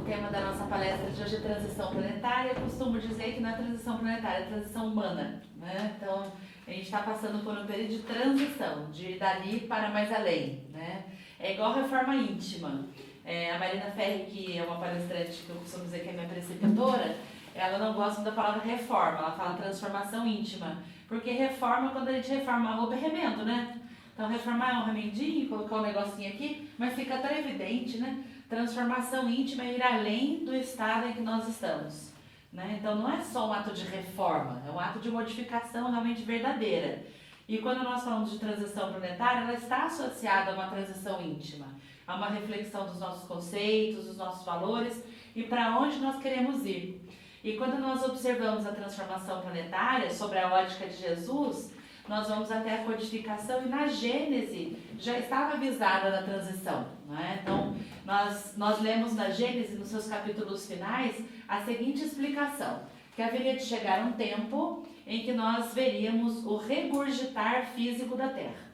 tema da nossa palestra de hoje é transição planetária. Eu costumo dizer que não é transição planetária, é transição humana, né? Então, a gente está passando por um período de transição, de dali para mais além, né? É igual reforma íntima. A Marina Ferri, que é uma palestrante que eu costumo dizer que é minha preceptora, ela não gosta da palavra reforma, ela fala transformação íntima. Porque reforma, quando a gente reforma a roupa, é remendo, né? Então, reformar é um remendinho, colocar um negocinho aqui, mas fica tão evidente, né? Transformação íntima é ir além do estado em que nós estamos, né? Então, não é só um ato de reforma, é um ato de modificação realmente verdadeira. E quando nós falamos de transição planetária, ela está associada a uma transição íntima, a uma reflexão dos nossos conceitos, dos nossos valores e para onde nós queremos ir. E quando nós observamos a transformação planetária sobre a ótica de Jesus, nós vamos até a codificação e na Gênese já estava avisada da transição, não é? Então, nós lemos na Gênese, nos seus capítulos finais, a seguinte explicação, que haveria de chegar um tempo em que nós veríamos o regurgitar físico da Terra.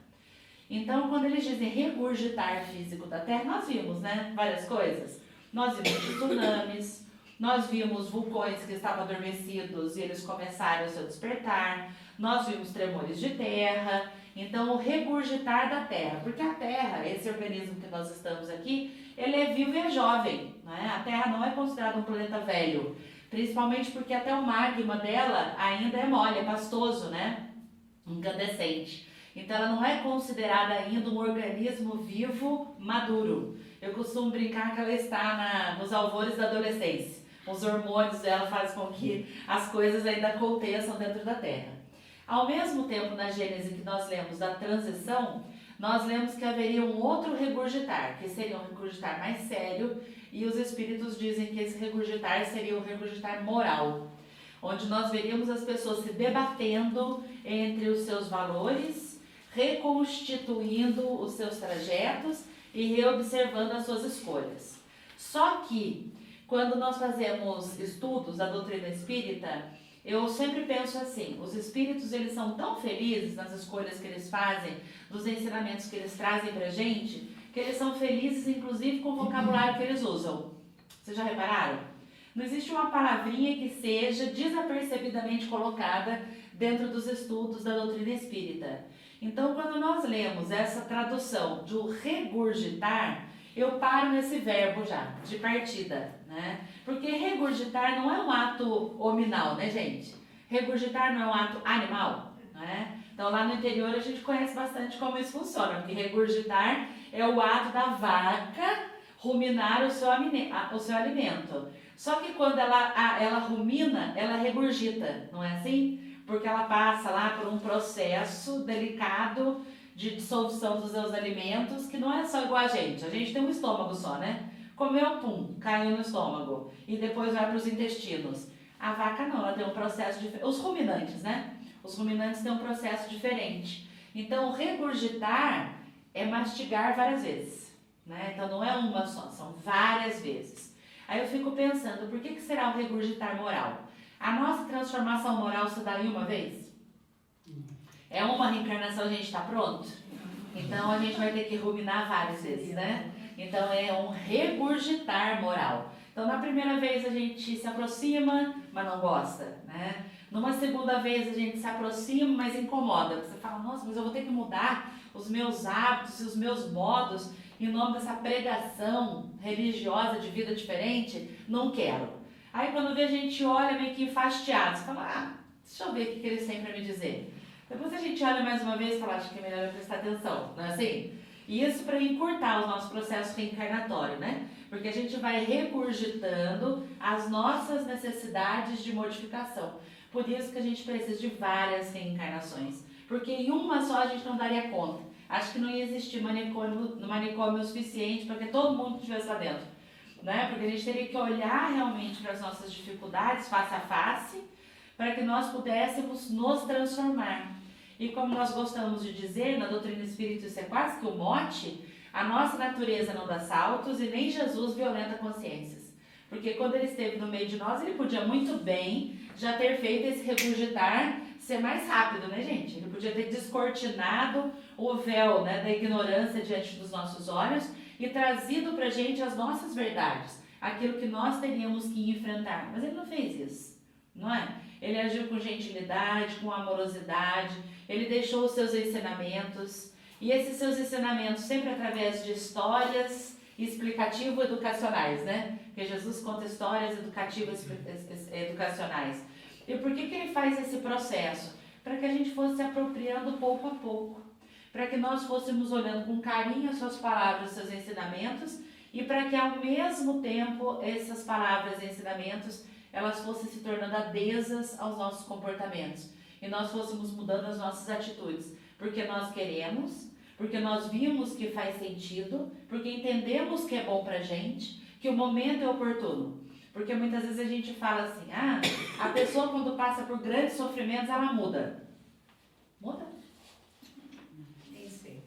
Então, quando eles dizem regurgitar físico da Terra, nós vimos, né, várias coisas. Nós vimos tsunamis, nós vimos vulcões que estavam adormecidos e eles começaram o seu despertar, nós vimos tremores de terra, então o regurgitar da Terra, porque a Terra, esse organismo que nós estamos aqui, ele é vivo e é jovem, né? A Terra não é considerada um planeta velho, principalmente porque até o magma dela ainda é mole, é pastoso, né? Incandescente. Então ela não é considerada ainda um organismo vivo maduro. Eu costumo brincar que ela está nos alvores da adolescência. Os hormônios dela fazem com que as coisas ainda aconteçam dentro da Terra. Ao mesmo tempo, na Gênese que nós lemos da transição, nós lemos que haveria um outro regurgitar, que seria um regurgitar mais sério, e os espíritos dizem que esse regurgitar seria um regurgitar moral, onde nós veríamos as pessoas se debatendo entre os seus valores, reconstituindo os seus trajetos e reobservando as suas escolhas. Só que, quando nós fazemos estudos da doutrina espírita, eu sempre penso assim, os espíritos eles são tão felizes nas escolhas que eles fazem, dos ensinamentos que eles trazem pra gente, que eles são felizes inclusive com o vocabulário que eles usam. Vocês já repararam? Não existe uma palavrinha que seja desapercebidamente colocada dentro dos estudos da doutrina espírita. Então, quando nós lemos essa tradução do regurgitar, eu paro nesse verbo já, de partida, né? Porque regurgitar não é um ato hominal, né, gente? Regurgitar não é um ato animal, né? Então, lá no interior a gente conhece bastante como isso funciona, porque regurgitar é o ato da vaca ruminar o seu alimento. Só que quando ela rumina, ela regurgita, não é assim? Porque ela passa lá por um processo delicado de dissolução dos seus alimentos, que não é só igual a gente tem um estômago só, né? Comeu, pum, caiu no estômago, e depois vai para os intestinos. A vaca não, ela tem um processo diferente. Os ruminantes, né? Os ruminantes têm um processo diferente. Então, regurgitar é mastigar várias vezes, né? Então, não é uma só, são várias vezes. Aí eu fico pensando, por que será o regurgitar moral? A nossa transformação moral se dá em uma vez? É uma reencarnação, a gente está pronto? Então a gente vai ter que ruminar várias vezes, né? Então é um regurgitar moral. Então na primeira vez a gente se aproxima, mas não gosta, né? Numa segunda vez a gente se aproxima, mas incomoda. Você fala, nossa, mas eu vou ter que mudar os meus hábitos e os meus modos em nome dessa pregação religiosa de vida diferente? Não quero. Aí quando vê a gente olha meio que enfastiado, você fala, deixa eu ver o que eles têm para me dizer. Depois a gente olha mais uma vez e fala, acho que é melhor eu prestar atenção, não é assim? E isso para encurtar o nosso processo reencarnatório, né? Porque a gente vai regurgitando as nossas necessidades de modificação. Por isso que a gente precisa de várias reencarnações. Porque em uma só a gente não daria conta. Acho que não ia existir manicômio suficiente para que todo mundo estivesse lá dentro, né? Porque a gente teria que olhar realmente para as nossas dificuldades face a face, para que nós pudéssemos nos transformar. E como nós gostamos de dizer, na doutrina espírita isso é quase que o mote, a nossa natureza não dá saltos e nem Jesus violenta consciências. Porque quando ele esteve no meio de nós, ele podia muito bem já ter feito esse regurgitar ser mais rápido, né, gente? Ele podia ter descortinado o véu, né, da ignorância diante dos nossos olhos e trazido pra gente as nossas verdades. aquilo que nós teríamos que enfrentar. Mas ele não fez isso, não é? Ele agiu com gentilidade, com amorosidade, ele deixou os seus ensinamentos, e esses seus ensinamentos sempre através de histórias explicativo-educacionais, né? Porque Jesus conta histórias educativas, educacionais. E por que ele faz esse processo? Para que a gente fosse se apropriando pouco a pouco, para que nós fôssemos olhando com carinho as suas palavras, os seus ensinamentos, e para que ao mesmo tempo essas palavras e ensinamentos elas fossem se tornando adesas aos nossos comportamentos e nós fôssemos mudando as nossas atitudes, porque nós queremos, porque nós vimos que faz sentido, porque entendemos que é bom pra gente, que o momento é oportuno. Porque muitas vezes a gente fala assim, a pessoa quando passa por grandes sofrimentos, ela muda. Muda? Nem sei.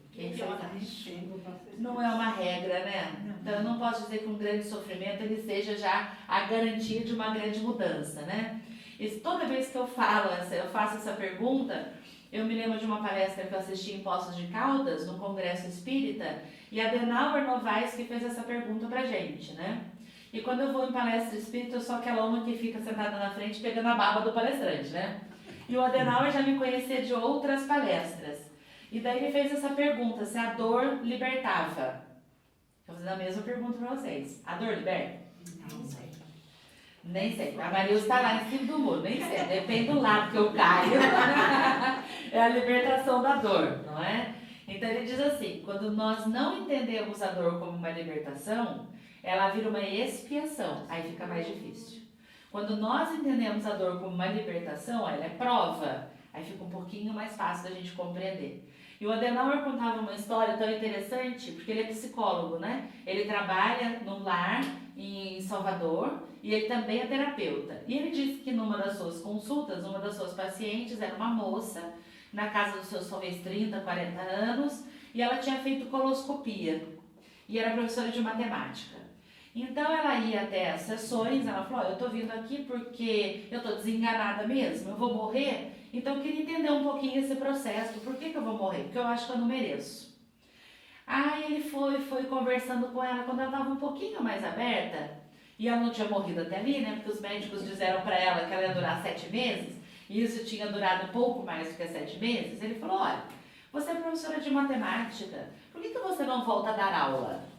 Não é uma regra, né? Então eu não posso dizer que um grande sofrimento ele seja já a garantia de uma grande mudança, né? E toda vez que eu faço essa pergunta, eu me lembro de uma palestra que eu assisti em Poços de Caldas, no Congresso Espírita, e a Adenauer Novaes que fez essa pergunta pra gente, né? E quando eu vou em palestra espírita, eu sou aquela uma que fica sentada na frente pegando a baba do palestrante, né? E o Adenauer já me conhecia de outras palestras. E daí ele fez essa pergunta, se a dor libertava. Vou fazer a mesma pergunta para vocês. A dor liberta? Não sei. Nem sei. A Maria está lá em cima do muro, nem sei. Depende do lado que eu caio. É a libertação da dor, não é? Então ele diz assim, quando nós não entendemos a dor como uma libertação, ela vira uma expiação, aí fica mais difícil. Quando nós entendemos a dor como uma libertação, ela é prova, aí fica um pouquinho mais fácil da gente compreender. E o Adenauer contava uma história tão interessante, porque ele é psicólogo, né? Ele trabalha num lar em Salvador e ele também é terapeuta. E ele disse que numa das suas consultas, uma das suas pacientes era uma moça, na casa dos seus talvez 30, 40 anos, e ela tinha feito coloscopia e era professora de matemática. Então ela ia até as sessões, ela falou, eu tô vindo aqui porque eu tô desenganada mesmo, eu vou morrer, então eu queria entender um pouquinho esse processo, por que eu vou morrer? Porque eu acho que eu não mereço. Aí ele foi conversando com ela, quando ela estava um pouquinho mais aberta, e ela não tinha morrido até ali, né, porque os médicos disseram para ela que ela ia durar 7 meses, e isso tinha durado um pouco mais do que 7 meses, ele falou, olha, você é professora de matemática, por que você não volta a dar aula?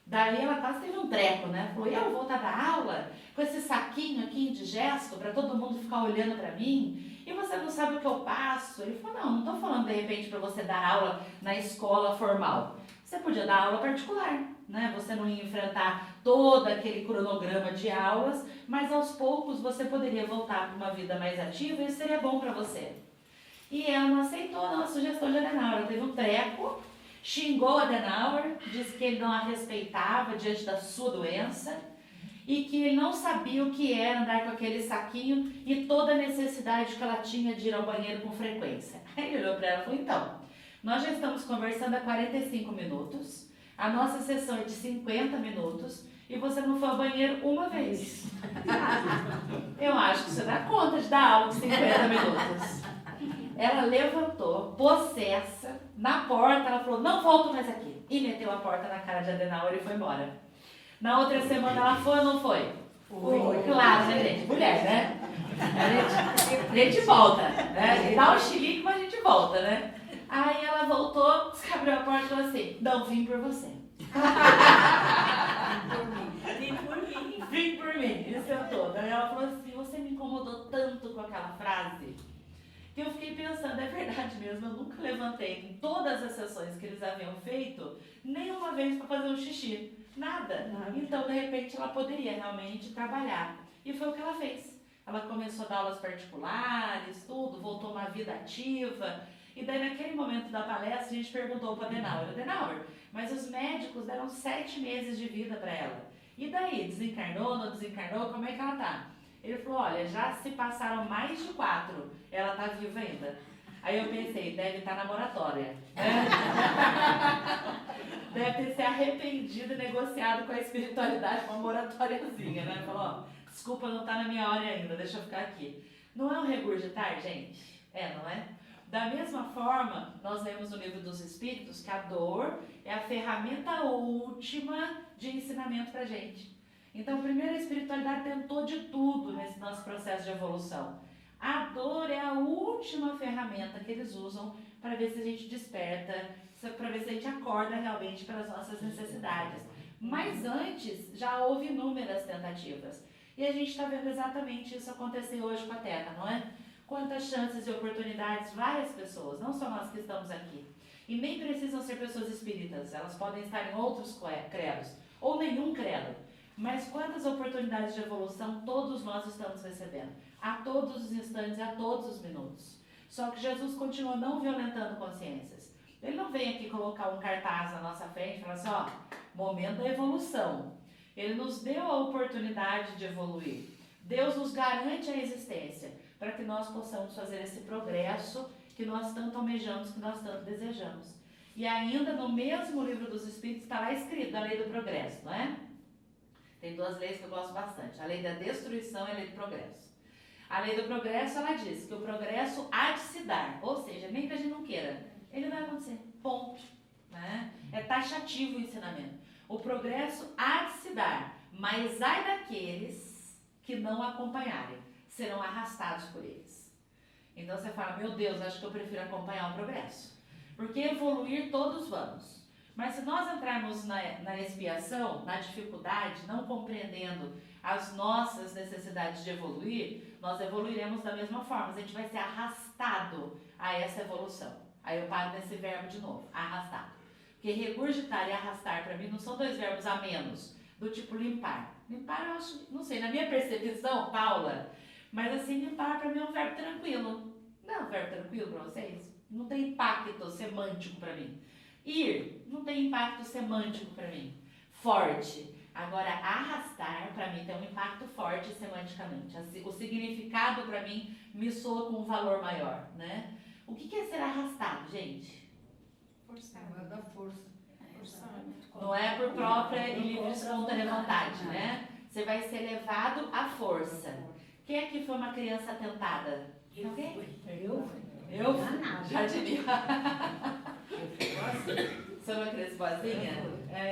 Daí ela quase teve um treco, né? Falou, e eu voltar a dar aula com esse saquinho aqui indigesto para todo mundo ficar olhando para mim? E você não sabe o que eu passo? Ele falou, não estou falando de repente para você dar aula na escola formal. Você podia dar aula particular, né? Você não ia enfrentar todo aquele cronograma de aulas, mas aos poucos você poderia voltar para uma vida mais ativa e isso seria bom para você. E ela não aceitou a sugestão de Adenauer, ela teve um treco, xingou Adenauer, disse que ele não a respeitava diante da sua doença e que ele não sabia o que era andar com aquele saquinho e toda a necessidade que ela tinha de ir ao banheiro com frequência. Aí ele olhou para ela e falou, então, nós já estamos conversando há 45 minutos, a nossa sessão é de 50 minutos e você não foi ao banheiro uma vez. Eu acho que você dá conta de dar aula de 50 minutos. Ela levantou, possessa, na porta, ela falou, não volto mais aqui. E meteu a porta na cara de Adenauer e foi embora. Na outra semana ela foi ou não foi? Foi. Claro, né, gente? Mulher, né? A gente volta, né? Dá um chilique, mas a gente volta, né? Aí ela voltou, abriu a porta e falou assim, não, vim por você. Vim por mim. Vim por mim. E sentou. Daí ela falou assim, você me incomodou tanto com aquela frase que eu fiquei pensando, é verdade mesmo, eu nunca levantei em todas as sessões que eles haviam feito, nem uma vez para fazer um xixi, nada. Então, de repente, ela poderia realmente trabalhar. E foi o que ela fez. Ela começou a dar aulas particulares, tudo, voltou a uma vida ativa. E daí, naquele momento da palestra, a gente perguntou para Adenauer, mas os médicos deram 7 meses de vida para ela. E daí, desencarnou, não desencarnou, como é que ela tá? Ele falou, olha, já se passaram mais de 4, ela tá viva ainda. Aí eu pensei, deve estar na moratória. Deve ter se arrependido e negociado com a espiritualidade uma moratóriazinha, né? Falou, ó, desculpa, não tá na minha hora ainda, deixa eu ficar aqui. Não é um regurgitar, gente? É, não é? Da mesma forma, nós lemos no Livro dos Espíritos que a dor é a ferramenta última de ensinamento pra gente. Então, primeiro, a espiritualidade tentou de tudo nesse nosso processo de evolução. A dor é a última ferramenta que eles usam para ver se a gente desperta, para ver se a gente acorda realmente para as nossas necessidades. Mas antes, já houve inúmeras tentativas. E a gente está vendo exatamente isso acontecer hoje com a Terra, não é? Quantas chances e oportunidades, várias pessoas, não só nós que estamos aqui. E nem precisam ser pessoas espíritas, elas podem estar em outros credos, ou nenhum credo. Mas quantas oportunidades de evolução todos nós estamos recebendo, a todos os instantes, a todos os minutos. Só que Jesus continua não violentando consciências. Ele não vem aqui colocar um cartaz na nossa frente e falar assim, ó, momento da evolução. Ele nos deu a oportunidade de evoluir. Deus nos garante a existência para que nós possamos fazer esse progresso que nós tanto almejamos, que nós tanto desejamos. E ainda no mesmo livro dos Espíritos está lá escrito a lei do progresso, não é? Tem duas leis que eu gosto bastante, a lei da destruição e a lei do progresso. A lei do progresso, ela diz que o progresso há de se dar, ou seja, nem que a gente não queira, ele vai acontecer, ponto. Né? É taxativo o ensinamento. O progresso há de se dar, mas ai daqueles que não acompanharem, serão arrastados por eles. Então você fala, meu Deus, acho que eu prefiro acompanhar o progresso. Porque evoluir todos vamos. Mas se nós entrarmos na expiação, na dificuldade, não compreendendo as nossas necessidades de evoluir, nós evoluiremos da mesma forma. A gente vai ser arrastado a essa evolução. Aí eu paro nesse verbo de novo, arrastado. Porque regurgitar e arrastar para mim não são dois verbos a menos, do tipo limpar. Limpar eu acho, não sei, na minha percepção, Paula, mas assim, limpar para mim é um verbo tranquilo. Não é um verbo tranquilo para vocês? Não tem impacto semântico para mim. Ir não tem impacto semântico para mim. Forte. Agora, arrastar para mim tem um impacto forte semanticamente. O significado para mim me soa com um valor maior, né? O que é ser arrastado, gente? Forçado. É da força. Forçado. Não é por própria e livre espontânea vontade, né? Você vai ser levado à força. Quem aqui foi uma criança atentada? Alguém? Eu? Eu? Danada. Já diria. Eu fui assim. Você é uma criança boazinha?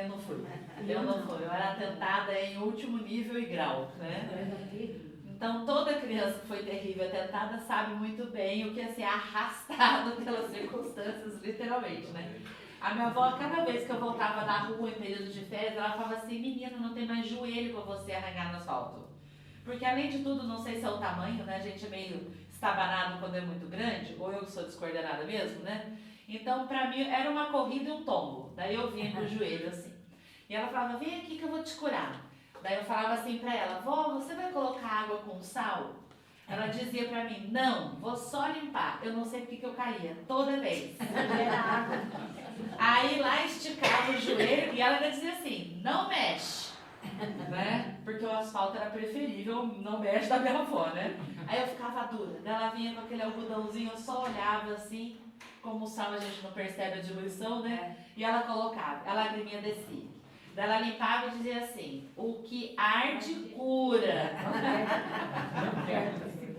Eu não fui. Eu não fui. Eu era atentada em último nível e grau, né? Era terrível. Então, toda criança que foi terrível atentada sabe muito bem o que é ser arrastado pelas circunstâncias, literalmente, né? A minha avó, cada vez que eu voltava da rua em período de férias, ela falava assim, menina, não tem mais joelho pra você arranhar no asfalto. Porque, além de tudo, não sei se é o tamanho, né? A gente é meio estabanado quando é muito grande, ou eu que sou descoordenada mesmo, né? Então, pra mim, era uma corrida e um tombo. Daí eu vinha com o joelho assim. E ela falava, vem aqui que eu vou te curar. Daí eu falava assim pra ela, vó, você vai colocar água com sal? Ela dizia pra mim, não, vou só limpar. Eu não sei porque que eu caía, toda vez. Era água. Aí lá esticava o joelho e ela ainda dizia assim, não mexe. Né? Porque o asfalto era preferível, não mexe da minha avó, né? Aí eu ficava dura. Daí ela vinha com aquele algodãozinho, eu só olhava assim, como o sal a gente não percebe a diluição, né? E ela colocava, a lagriminha descia. Daí ela limpava e dizia assim, o que arde cura.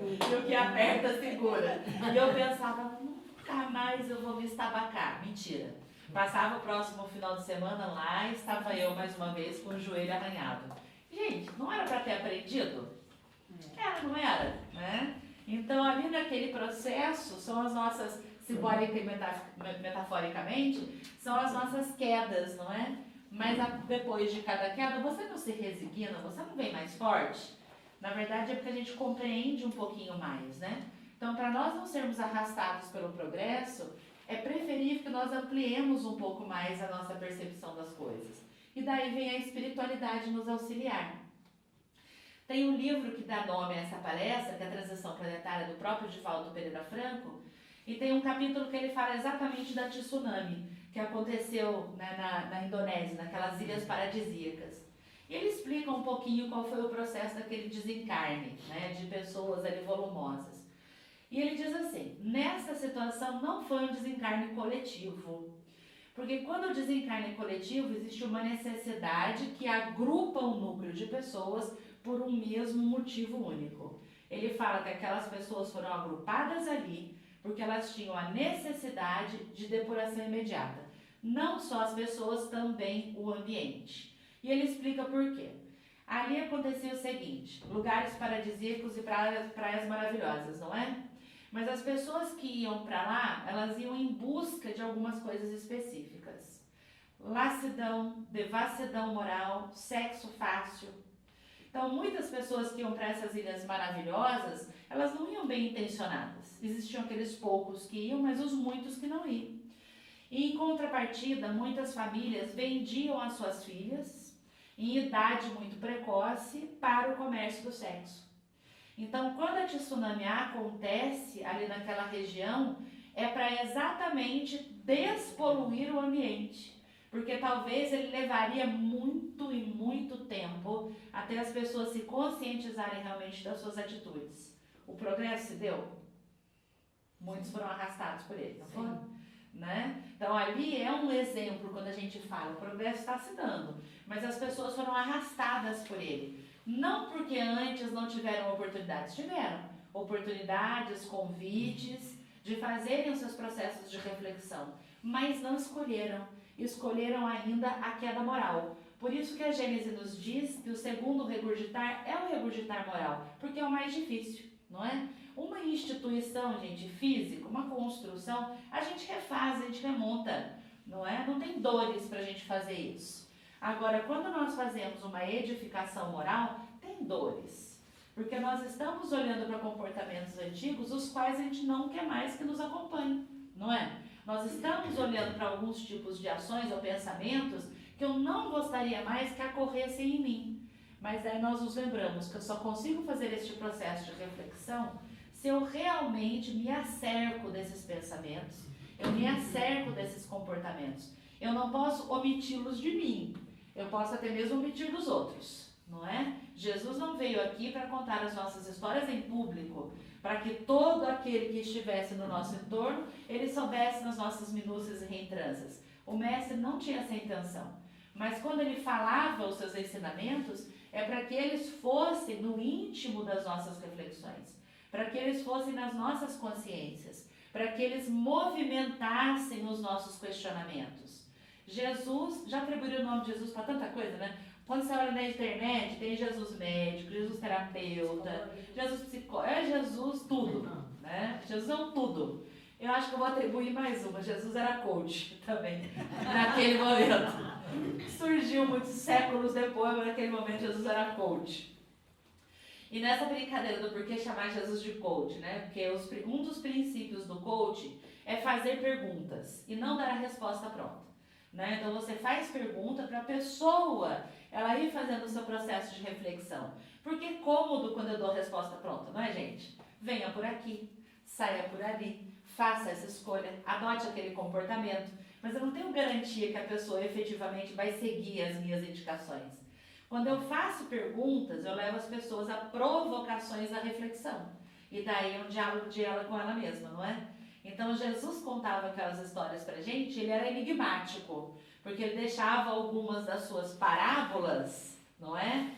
E o que aperta segura. E eu pensava, nunca mais eu vou me estabacar. Mentira. Passava o próximo final de semana lá e estava eu mais uma vez com o joelho arranhado. Gente, não era para ter aprendido? Era, não era? Né? Então, ali naquele processo, são as nossas, simbólica e metaforicamente, são as nossas quedas, não é? Mas depois de cada queda, você não se resigna, você não vem mais forte? Na verdade, é porque a gente compreende um pouquinho mais, né? Então, para nós não sermos arrastados pelo progresso, é preferível que nós ampliemos um pouco mais a nossa percepção das coisas. E daí vem a espiritualidade nos auxiliar. Tem um livro que dá nome a essa palestra, que é a Transição Planetária, do próprio Divaldo Pereira Franco, e tem um capítulo que ele fala exatamente da tsunami, que aconteceu, né, na Indonésia, naquelas ilhas paradisíacas. E ele explica um pouquinho qual foi o processo daquele desencarne, né, de pessoas ali volumosas. E ele diz assim, nessa situação não foi um desencarne coletivo, porque quando o desencarne é coletivo, existe uma necessidade que agrupa um núcleo de pessoas por um mesmo motivo único. Ele fala que aquelas pessoas foram agrupadas ali porque elas tinham a necessidade de depuração imediata. Não só as pessoas, também o ambiente. E ele explica por quê. Ali acontecia o seguinte, lugares paradisíacos e praias maravilhosas, não é? Mas as pessoas que iam para lá, elas iam em busca de algumas coisas específicas. Lassidão, devassidão moral, sexo fácil. Então, muitas pessoas que iam para essas ilhas maravilhosas, elas não iam bem intencionadas. Existiam aqueles poucos que iam, mas os muitos que não iam. E, em contrapartida, muitas famílias vendiam as suas filhas em idade muito precoce para o comércio do sexo. Então, quando a tsunami acontece ali naquela região, é para exatamente despoluir o ambiente. Porque talvez ele levaria muito e muito tempo até as pessoas se conscientizarem realmente das suas atitudes. O progresso se deu? Muitos foram arrastados por ele, não foram? Né? Então ali é um exemplo quando a gente fala, o progresso está se dando, mas as pessoas foram arrastadas por ele. Não porque antes não tiveram oportunidades, tiveram oportunidades, convites de fazerem os seus processos de reflexão, mas não escolheram ainda a queda moral. Por isso que a Gênesis nos diz que o segundo regurgitar é o regurgitar moral, porque é o mais difícil, não é? Uma instituição, gente, física, uma construção, a gente refaz, a gente remonta, não é? Não tem dores para a gente fazer isso. Agora, quando nós fazemos uma edificação moral, tem dores. Porque nós estamos olhando para comportamentos antigos, os quais a gente não quer mais que nos acompanhem, não é? Nós estamos olhando para alguns tipos de ações ou pensamentos que eu não gostaria mais que ocorressem em mim. Mas aí nós nos lembramos que eu só consigo fazer este processo de reflexão se eu realmente me acerco desses pensamentos, eu me acerco desses comportamentos. Eu não posso omiti-los de mim, eu posso até mesmo omitir dos outros, não é? Jesus não veio aqui para contar as nossas histórias em público, para que todo aquele que estivesse no nosso entorno, ele soubesse nas nossas minúcias e reentrâncias. O mestre não tinha essa intenção, mas quando ele falava os seus ensinamentos, é para que eles fossem no íntimo das nossas reflexões, para que eles fossem nas nossas consciências, para que eles movimentassem os nossos questionamentos. Jesus, já atribuiu o nome de Jesus para tanta coisa, né? Quando você olha na internet, tem Jesus médico, Jesus terapeuta, Jesus psicólogo, é Jesus tudo, né? Jesus é um tudo. Eu acho que eu vou atribuir mais uma, Jesus era coach também, naquele momento. Surgiu muitos séculos depois, mas naquele momento Jesus era coach. E nessa brincadeira do porquê chamar Jesus de coach, né? Porque um dos princípios do coach é fazer perguntas e não dar a resposta pronta, né? Então você faz pergunta para a pessoa, ela ir fazendo o seu processo de reflexão. Porque é cômodo quando eu dou a resposta pronta, não é, gente? Venha por aqui, saia por ali, faça essa escolha, adote aquele comportamento, mas eu não tenho garantia que a pessoa efetivamente vai seguir as minhas indicações. Quando eu faço perguntas, eu levo as pessoas a provocações à reflexão. E daí é um diálogo de ela com ela mesma, não é? Então Jesus contava aquelas histórias pra gente, ele era enigmático, porque ele deixava algumas das suas parábolas, não é?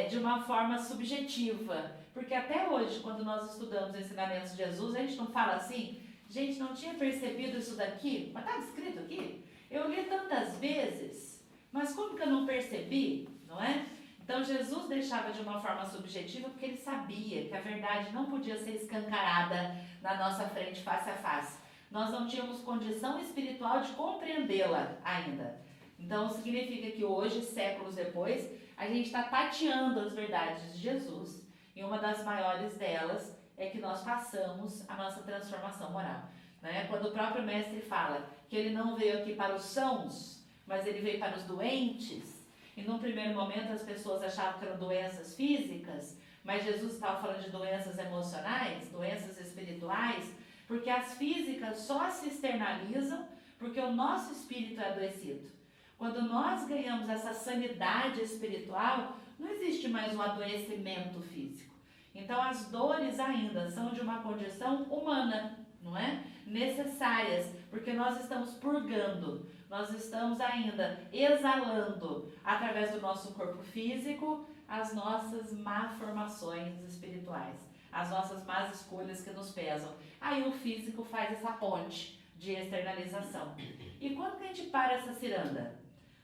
De uma forma subjetiva. Porque até hoje, quando nós estudamos os ensinamentos de Jesus, a gente não fala assim, gente, não tinha percebido isso daqui, mas está escrito aqui. Eu li tantas vezes, mas como que eu não percebi? Não é? Então Jesus deixava de uma forma subjetiva porque ele sabia que a verdade não podia ser escancarada na nossa frente face a face. Nós não tínhamos condição espiritual de compreendê-la ainda. Então significa que hoje, séculos depois, a gente está tateando as verdades de Jesus e uma das maiores delas é que nós façamos a nossa transformação moral. Né? Quando o próprio mestre fala que ele não veio aqui para os sãos, mas ele veio para os doentes. E num primeiro momento as pessoas achavam que eram doenças físicas, mas Jesus estava falando de doenças emocionais, doenças espirituais, porque as físicas só se externalizam porque o nosso espírito é adoecido. Quando nós ganhamos essa sanidade espiritual, não existe mais um adoecimento físico. Então as dores ainda são de uma condição humana, não é? Necessárias, porque nós estamos purgando, nós estamos ainda exalando através do nosso corpo físico as nossas malformações espirituais, as nossas más escolhas que nos pesam. Aí o físico faz essa ponte de externalização. E quando que a gente para essa ciranda?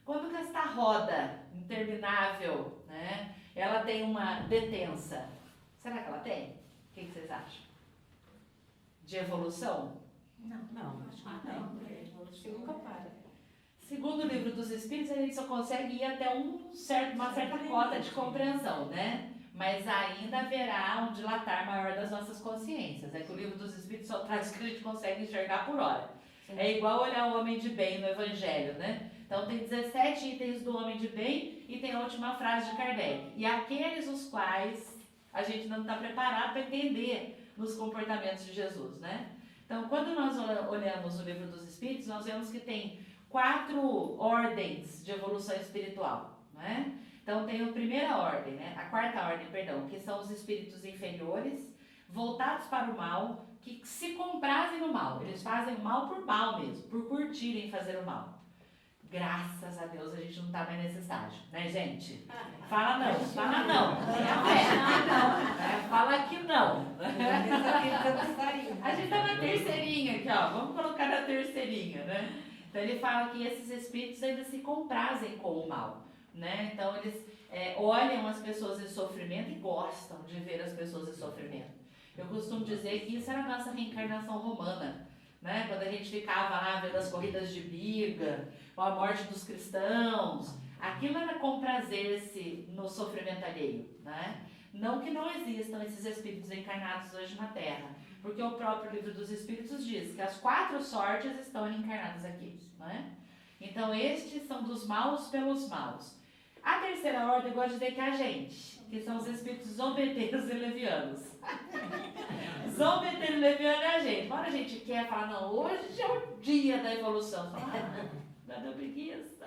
Quando que esta roda interminável, né, ela tem uma detença? Será que ela tem? O que vocês acham? De evolução? Não, acho que não. Você nunca para. Segundo o livro dos Espíritos, a gente só consegue ir até uma certa cota de compreensão, né? Mas ainda haverá um dilatar maior das nossas consciências. É que o livro dos Espíritos só traz o que a gente consegue enxergar por hora. É igual olhar o homem de bem no Evangelho, né? Então tem 17 itens do homem de bem e tem a última frase de Kardec. E aqueles os quais a gente não está preparado para entender nos comportamentos de Jesus, né? Então, quando nós olhamos o livro dos Espíritos, nós vemos que tem 4 ordens de evolução espiritual, né? Então, tem a primeira ordem, né? A quarta ordem, perdão, que são os espíritos inferiores, voltados para o mal, que se comprazem no mal. Eles fazem o mal por mal mesmo, por curtirem fazer o mal. Graças a Deus a gente não está mais nesse estágio, né, gente? Fala não, fala não. Tenha fé. Fala que não. A gente está na terceirinha aqui, ó. Vamos colocar na terceirinha, né? Então ele fala que esses espíritos ainda se comprazem com o mal, né? Então eles olham as pessoas em sofrimento e gostam de ver as pessoas em sofrimento. Eu costumo dizer que isso era a nossa reencarnação romana, né? Quando a gente ficava lá vendo as corridas de briga, ou a morte dos cristãos, aquilo era comprazer-se no sofrimento alheio, né? Não que não existam esses espíritos encarnados hoje na Terra, porque o próprio livro dos Espíritos diz que as 4 sortes estão encarnadas aqui, né? Então estes são dos maus pelos maus. A terceira ordem eu gosto de dizer que é a gente, que são os espíritos zombeteiros e levianos. Zombeteiro e leviano é a gente. Quando a gente quer falar, não, hoje é o dia da evolução. Fala, já deu preguiça.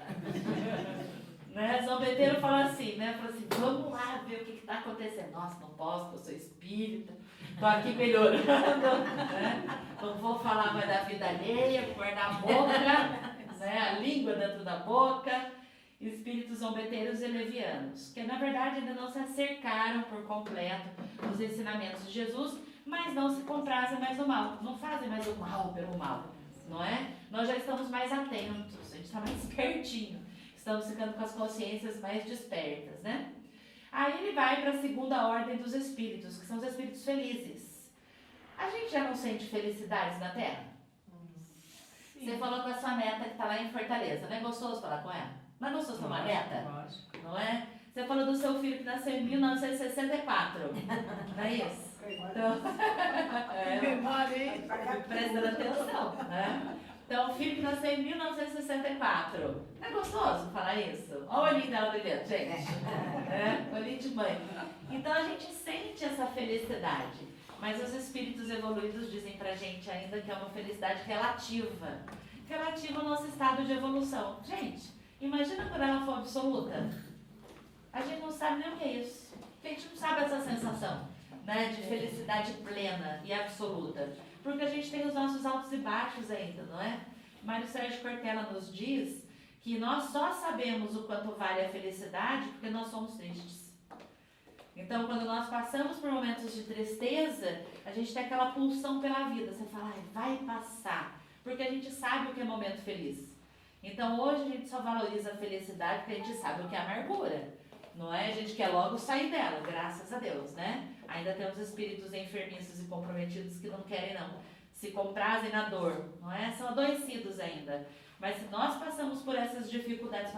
Né? Zombeteiro fala assim, né? Fala assim, vamos lá ver o que está acontecendo. Nossa, não posso, porque eu sou espírita. Estou aqui melhorando. Né? Não vou falar mais da vida alheia, vou guardar a boca, né? A língua dentro da boca. Espíritos zombeteiros e levianos, que na verdade ainda não se acercaram por completo dos ensinamentos de Jesus, mas não se comprazem mais no mal, não fazem mais o mal pelo mal, não é? Nós já estamos mais atentos, a gente está mais espertinho, estamos ficando com as consciências mais despertas, né? Aí ele vai para a segunda ordem dos espíritos, que são os espíritos felizes. A gente já não sente felicidades na Terra? Sim. Você falou com a sua neta que está lá em Fortaleza, não é gostoso falar com ela? Não é gostoso ter uma neta? Não é? Você falou do seu filho que nasceu em 1964, não é isso? Então, prestando atenção, né? Então, o filho que nasceu em 1964. Não é gostoso falar isso? Olha o olhinho dela brilhando, gente. Olhinho de mãe. Então, a gente sente essa felicidade. Mas os espíritos evoluídos dizem pra gente ainda que é uma felicidade relativa. Relativa ao nosso estado de evolução. Gente, imagina quando ela for absoluta. A gente não sabe nem o que é isso. A gente não sabe essa sensação, né, de felicidade plena e absoluta. Porque a gente tem os nossos altos e baixos ainda, não é? Mário Sérgio Cortella nos diz que nós só sabemos o quanto vale a felicidade porque nós somos tristes. Então, quando nós passamos por momentos de tristeza, a gente tem aquela pulsão pela vida. Você fala, vai passar. Porque a gente sabe o que é momento feliz. Então, hoje a gente só valoriza a felicidade porque a gente sabe o que é amargura. Não é? A gente quer logo sair dela, graças a Deus, né? Ainda temos espíritos enfermiços e comprometidos que não querem, não. Se comprazem na dor, não é? São adoecidos ainda. Mas se nós passamos por essas dificuldades,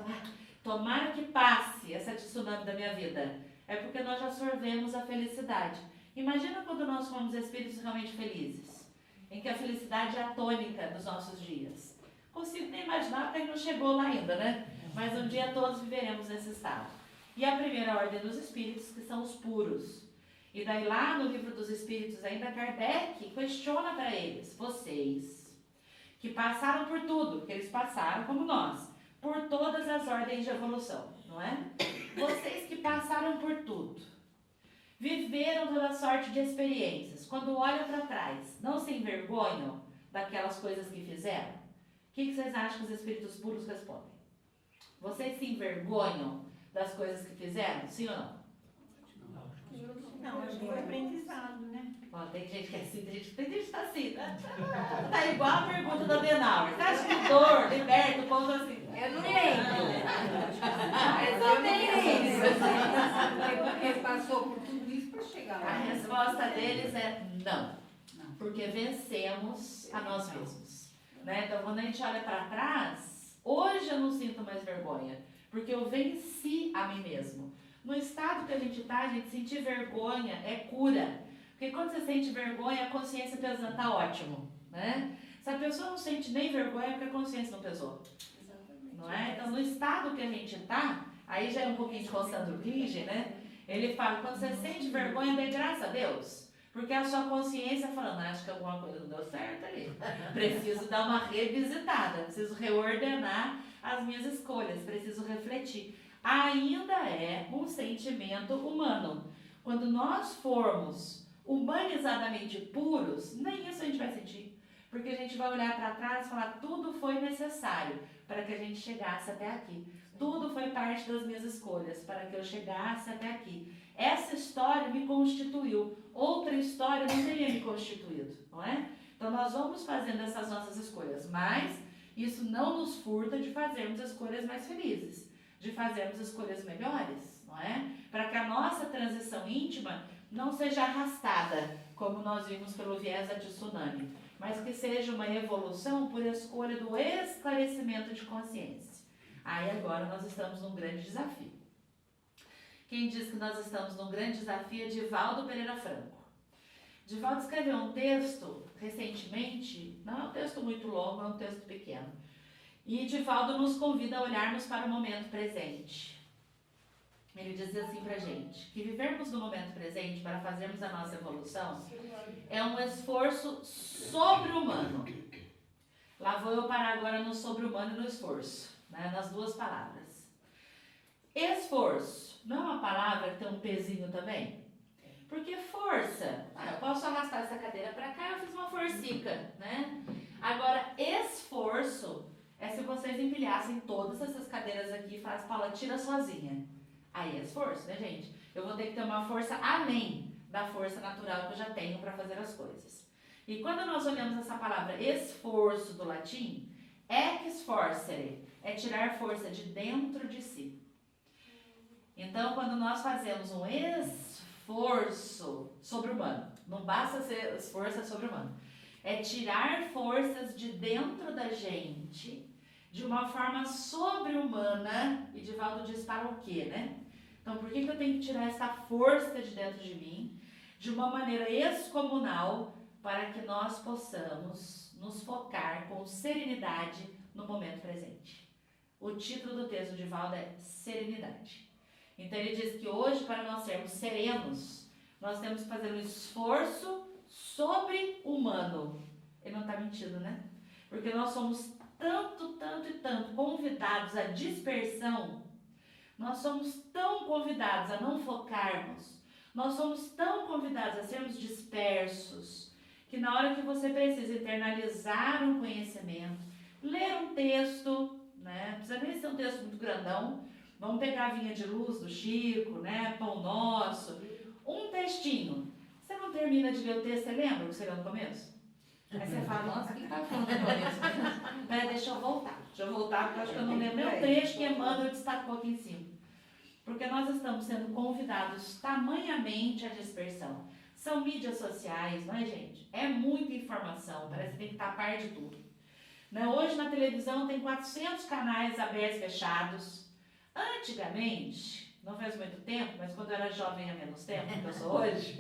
tomara que passe essa tsunami da minha vida. É porque nós já sorvemos a felicidade. Imagina quando nós somos espíritos realmente felizes, em que a felicidade é a tônica dos nossos dias. Consigo nem imaginar porque a gente não chegou lá ainda, né? Mas um dia todos viveremos nesse estado. E a primeira ordem dos espíritos, que são os puros. E daí lá no livro dos espíritos ainda Kardec questiona para eles, vocês que passaram por tudo, que eles passaram como nós, por todas as ordens de evolução, não é? Vocês que passaram por tudo, viveram toda sorte de experiências, quando olham para trás, não se envergonham daquelas coisas que fizeram? O que vocês acham que os espíritos puros respondem? Vocês se envergonham das coisas que fizeram? Sim ou não? Não, acho que foi aprendizado, né? Ó, tem gente que é assim, tem gente que está assim. Tá igual a pergunta da Adenauer. Você acha que dor liberta o povo assim? Eu não lembro. Mais ou menos. Porque passou por tudo isso para chegar lá. A resposta deles é não. Porque vencemos a nós mesmos. Né? Então, quando a gente olha para trás, hoje eu não sinto mais vergonha. Porque eu venci a mim mesmo. No estado que a gente está, gente, sentir vergonha é cura. Porque quando você sente vergonha, a consciência pesando está ótimo. Né? Se a pessoa não sente nem vergonha, é porque a consciência não pesou. Não é? Então, no estado que a gente está, aí já é um pouquinho de Constantino Clige, né? Ele fala, quando você sente vergonha, dê graças a Deus. Porque a sua consciência falando, acho que alguma coisa não deu certo ali. Preciso dar uma revisitada, preciso reordenar as minhas escolhas, preciso refletir. Ainda é um sentimento humano. Quando nós formos humanizadamente puros, nem isso a gente vai sentir. Porque a gente vai olhar para trás e falar, tudo foi necessário para que a gente chegasse até aqui. Tudo foi parte das minhas escolhas para que eu chegasse até aqui. Essa história me constituiu. Outra história não teria me constituído, não é? Então nós vamos fazendo essas nossas escolhas, mas isso não nos furta de fazermos escolhas mais felizes, de fazermos escolhas melhores, não é? Para que a nossa transição íntima não seja arrastada, como nós vimos pelo viés da tsunami, mas que seja uma evolução por escolha do esclarecimento de consciência. Aí agora nós estamos num grande desafio. Quem diz que nós estamos num grande desafio é Divaldo Pereira Franco. Divaldo escreveu um texto recentemente, não é um texto muito longo, é um texto pequeno. E Divaldo nos convida a olharmos para o momento presente. Ele diz assim pra gente, que vivermos no momento presente para fazermos a nossa evolução é um esforço sobre-humano. Lá vou eu parar agora no sobre-humano e no esforço, né, nas duas palavras. Esforço, não é uma palavra que tem um pezinho também? Porque força, eu posso arrastar essa cadeira para cá, eu fiz uma forcica, né? Agora, esforço é se vocês empilhassem todas essas cadeiras aqui e falassem, Paula, tira sozinha. Aí é esforço, né, gente? Eu vou ter que ter uma força além da força natural que eu já tenho para fazer as coisas. E quando nós olhamos essa palavra esforço do latim, exforcere, é tirar força de dentro de si. Então, quando nós fazemos um esforço sobre-humano, não basta ser esforço sobre-humano, é tirar forças de dentro da gente de uma forma sobre-humana, e Divaldo diz para o quê, né? Então, por que eu tenho que tirar essa força de dentro de mim, de uma maneira excomunal, para que nós possamos nos focar com serenidade no momento presente? O título do texto de Divaldo é Serenidade. Então ele diz que hoje, para nós sermos serenos, nós temos que fazer um esforço sobre-humano. Ele não está mentindo, né? Porque nós somos tanto e tanto convidados à dispersão, nós somos tão convidados a não focarmos, nós somos tão convidados a sermos dispersos, que na hora que você precisa internalizar um conhecimento, ler um texto, né? Não precisa nem ser um texto muito grandão, vamos pegar a Vinha de Luz do Chico, né? Pão Nosso, um textinho. Você não termina de ler o texto, você lembra o que você leu no começo? Aí você fala, nossa, o que estava falando no começo? Pera, deixa eu voltar, porque eu acho que eu não lembro nem o trecho que Emmanuel destacou aqui em cima. Porque nós estamos sendo convidados tamanhamente à dispersão. São mídias sociais, não é, gente? É muita informação, parece que tem que estar a par de tudo. Né? Hoje na televisão tem 400 canais abertos e fechados. Antigamente, não faz muito tempo, mas quando eu era jovem há menos tempo do que eu sou hoje,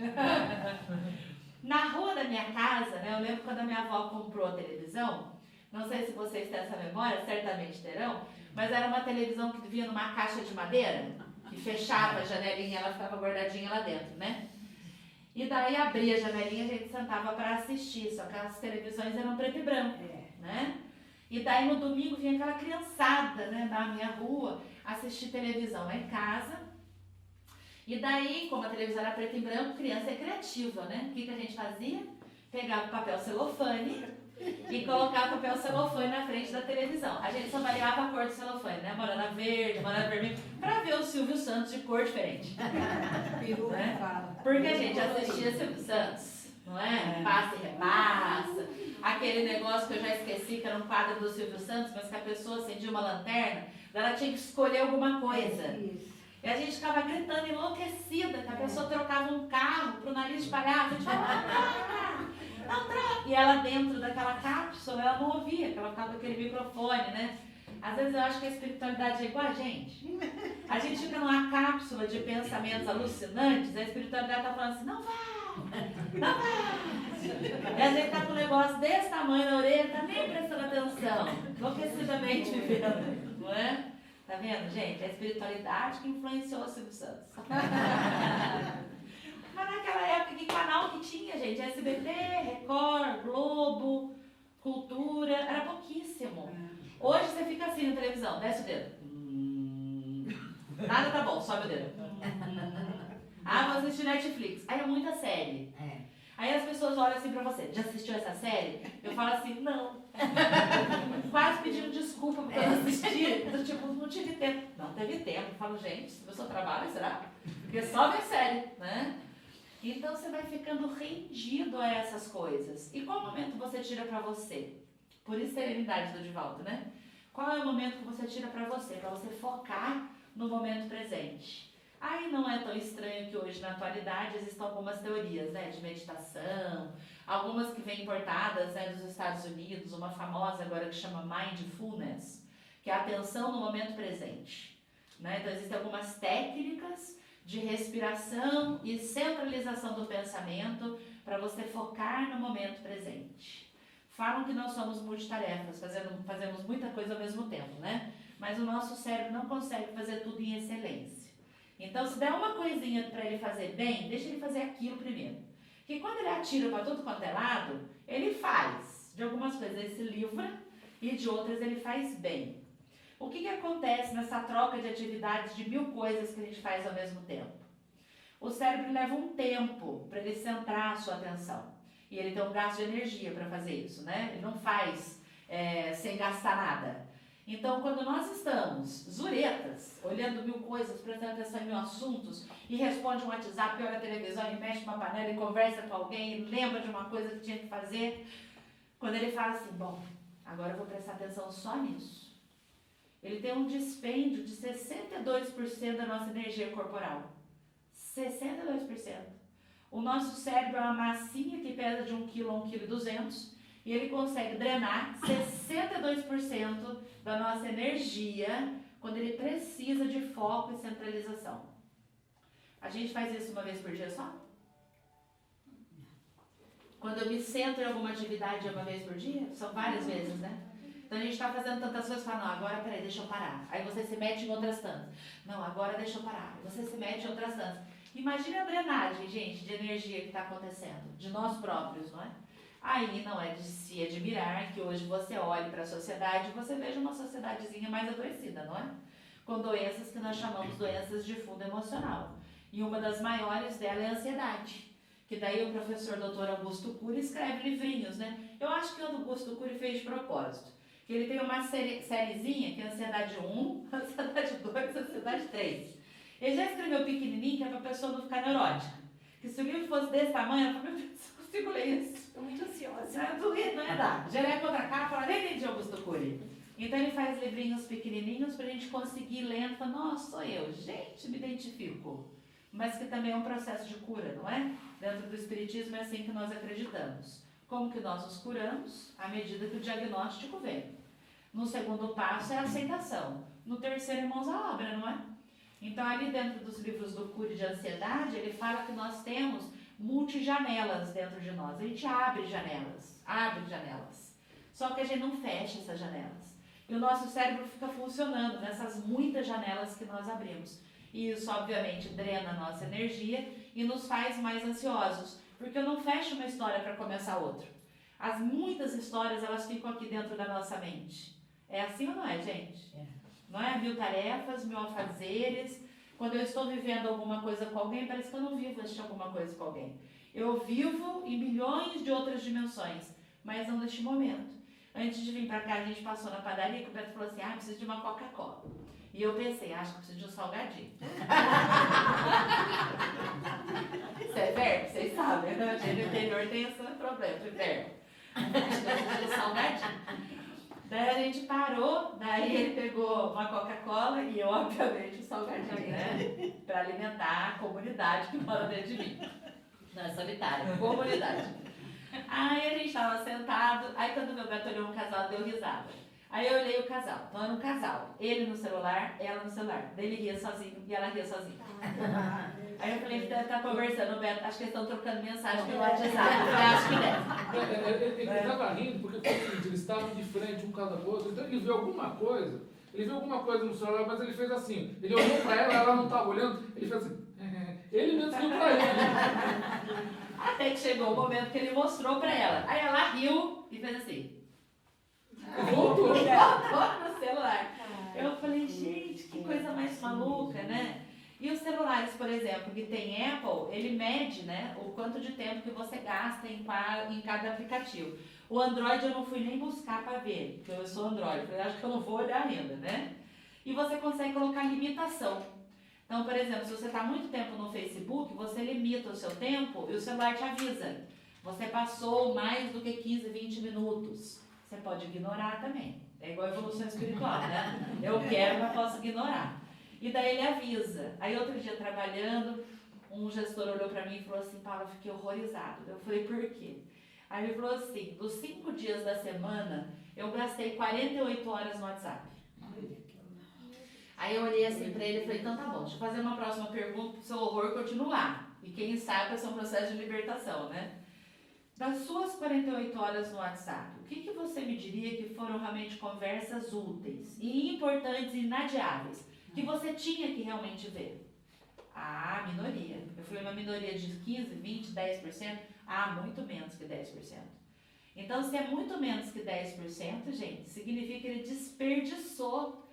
na rua da minha casa, né, eu lembro quando a minha avó comprou a televisão, não sei se vocês têm essa memória, certamente terão, mas era uma televisão que vinha numa caixa de madeira, que fechava a janelinha, ela ficava guardadinha lá dentro, né? E daí abria a janelinha e a gente sentava para assistir, só que as televisões eram preto e branco, né? E daí no domingo vinha aquela criançada, né, na minha rua, assistir televisão lá em casa. E daí, como a televisão era preto e branco, criança é criativa, né? O que a gente fazia? Pegava o papel celofane e colocava o papel celofane na frente da televisão. A gente só variava a cor do celofane, né? Morana verde, morana vermelho, para ver o Silvio Santos de cor diferente. Né? Porque a gente assistia Silvio Santos, não é? Passa e repassa. Aquele negócio que eu já esqueci, que era um quadro do Silvio Santos, mas que a pessoa acendia uma lanterna, ela tinha que escolher alguma coisa. E a gente ficava gritando enlouquecida, que a pessoa trocava um carro pro nariz espalhar, a gente falava, não troca! E ela dentro daquela cápsula, ela não ouvia, porque ela ficava com aquele microfone, né? Às vezes eu acho que a espiritualidade é igual a gente. A gente fica numa cápsula de pensamentos alucinantes, a espiritualidade tá falando assim, não vai, não vai. E a gente tá com um negócio desse tamanho na orelha, tá nem prestando atenção, enlouquecidamente vivendo, não é? Tá vendo, gente? É a espiritualidade que influenciou o Silvio Santos. Mas naquela época, que canal que tinha, gente? SBT, Record, Globo, Cultura, era pouquíssimo. Hoje você fica assim na televisão, desce o dedo. Nada tá bom, sobe o dedo. Vou assistir Netflix. Aí é muita série. Aí as pessoas olham assim pra você, já assistiu essa série? Eu falo assim, não. Quase pedindo desculpa porque eu não assisti. Eu, tipo, não tive tempo. Não teve tempo. Eu falo, gente, se a pessoa trabalha, será? Porque só vê série, né? Então você vai ficando rendido a essas coisas. E qual momento você tira pra você? Por isso serenidade do Divaldo, né? Qual é o momento que você tira pra você focar no momento presente? Aí não é tão estranho que hoje, na atualidade, existam algumas teorias, né, de meditação, algumas que vêm importadas, né, dos Estados Unidos, uma famosa agora que chama Mindfulness, que é a atenção no momento presente. Né? Então existem algumas técnicas de respiração e centralização do pensamento para você focar no momento presente. Falam que nós somos multitarefas, fazemos muita coisa ao mesmo tempo, né? Mas o nosso cérebro não consegue fazer tudo em excelência. Então, se der uma coisinha para ele fazer bem, deixa ele fazer aquilo primeiro. Porque quando ele atira para tudo quanto é lado, ele faz. De algumas coisas ele se livra e de outras ele faz bem. O que acontece nessa troca de atividades de 1000 coisas que a gente faz ao mesmo tempo? O cérebro leva um tempo para ele centrar a sua atenção. E ele tem um gasto de energia para fazer isso, né? Ele não faz sem gastar nada. Então, quando nós estamos zuretas, olhando 1000 coisas, prestando atenção em 1000 assuntos, e responde um WhatsApp, olha a televisão, e mexe uma panela, e conversa com alguém, e lembra de uma coisa que tinha que fazer, quando ele fala assim, bom, agora eu vou prestar atenção só nisso. Ele tem um dispêndio de 62% da nossa energia corporal. 62%. O nosso cérebro é uma massinha que pesa de 1 kg a 1,2 kg, e ele consegue drenar 62% da nossa energia quando ele precisa de foco e centralização. A gente faz isso uma vez por dia só? Quando eu me centro em alguma atividade uma vez por dia? São várias vezes, né? Então a gente está fazendo tantas coisas e fala, não, agora peraí, deixa eu parar. Aí você se mete em outras tantas. Não, agora deixa eu parar. Você se mete em outras tantas. Imagine a drenagem, gente, de energia que está acontecendo, de nós próprios, não é? Aí não é de se admirar que hoje você olhe para a sociedade e você veja uma sociedadezinha mais adoecida, não é? Com doenças que nós chamamos doenças de fundo emocional. E uma das maiores dela é a ansiedade. Que daí o professor Dr. Augusto Cury escreve livrinhos, né? Eu acho que o Augusto Cury fez de propósito. Que ele tem uma sériezinha que é Ansiedade 1, Ansiedade 2, Ansiedade 3. Ele já escreveu pequenininho que é para a pessoa não ficar neurótica. Que se o livro fosse desse tamanho, eu falei, meu Deus, eu consigo ler isso. Estou muito ansiosa. Não ia dar. Já é contra cá, fala, nem de Augusto Cury. Então ele faz livrinhos pequenininhos para a gente conseguir ler e falar, nossa, sou eu, gente, me identifico. Mas que também é um processo de cura, não é? Dentro do Espiritismo é assim que nós acreditamos. Como que nós nos curamos? À medida que o diagnóstico vem. No segundo passo é a aceitação. No terceiro é mãos à obra, não é? Então ali dentro dos livros do Cury de ansiedade, ele fala que nós temos multijanelas dentro de nós. A gente abre janelas. Só que a gente não fecha essas janelas. E o nosso cérebro fica funcionando nessas muitas janelas que nós abrimos. E isso, obviamente, drena a nossa energia e nos faz mais ansiosos. Porque eu não fecho uma história para começar outra. As muitas histórias, elas ficam aqui dentro da nossa mente. É assim ou não é, gente? Não é? 1000 tarefas, 1000 afazeres. Quando eu estou vivendo alguma coisa com alguém, parece que eu não vivo este alguma coisa com alguém. Eu vivo em milhões de outras dimensões, mas não neste momento. Antes de vir para cá, a gente passou na padaria e o Beto falou assim, preciso de uma Coca-Cola. E eu pensei, acho que preciso de um salgadinho. Isso é verbo, vocês sabem, né? No interior tem esse problema de verbo. Acho que eu pedi salgadinho. Daí a gente parou, daí ele pegou uma Coca-Cola e eu, obviamente, o salgadinho, né? Para alimentar a comunidade que mora dentro de mim. Não é solitária, comunidade. Aí a gente tava sentado, aí quando meu gato olhou um casal, deu risada. Aí eu olhei o casal, então era um casal, ele no celular, ela no celular. Daí ele ria sozinho e ela ria sozinha. Aí eu falei, ele deve estar conversando, Beto, acho que eles estão trocando mensagem pelo WhatsApp. Eu falei, acho que deve. Ele estava rindo porque foi o seguinte, eles estavam de frente um cada pro outro, então ele viu alguma coisa no celular, mas ele fez assim, ele olhou para ela não estava olhando, ele fez assim, ele mesmo viu para ele. Até que chegou o momento que ele mostrou para ela. Aí ela riu e fez assim. Voltou. Voltou no celular. Eu falei, gente, que coisa mais maluca, né? E os celulares, por exemplo, que tem Apple, ele mede, né, o quanto de tempo que você gasta em cada aplicativo. O Android eu não fui nem buscar para ver, porque eu sou Android, eu acho que eu não vou olhar ainda, né? E você consegue colocar limitação. Então, por exemplo, se você está muito tempo no Facebook, você limita o seu tempo e o celular te avisa. Você passou mais do que 15, 20 minutos. Você pode ignorar também. É igual a evolução espiritual, né? Eu quero, mas posso ignorar. E daí ele avisa. Aí outro dia trabalhando, um gestor olhou para mim e falou assim, Paula, eu fiquei horrorizado. Eu falei, por quê? Aí ele falou assim, dos 5 dias da semana, eu gastei 48 horas no WhatsApp. Aí eu olhei assim para ele e falei, então tá bom, deixa eu fazer uma próxima pergunta para o seu horror continuar. E quem sabe esse é um processo de libertação, né? Das suas 48 horas no WhatsApp, o que você me diria que foram realmente conversas úteis e importantes e inadiáveis, que você tinha que realmente ver? Ah, minoria. Eu fui uma minoria de 15, 20, 10%. Ah, muito menos que 10%. Então, se é muito menos que 10%, gente, significa que ele desperdiçou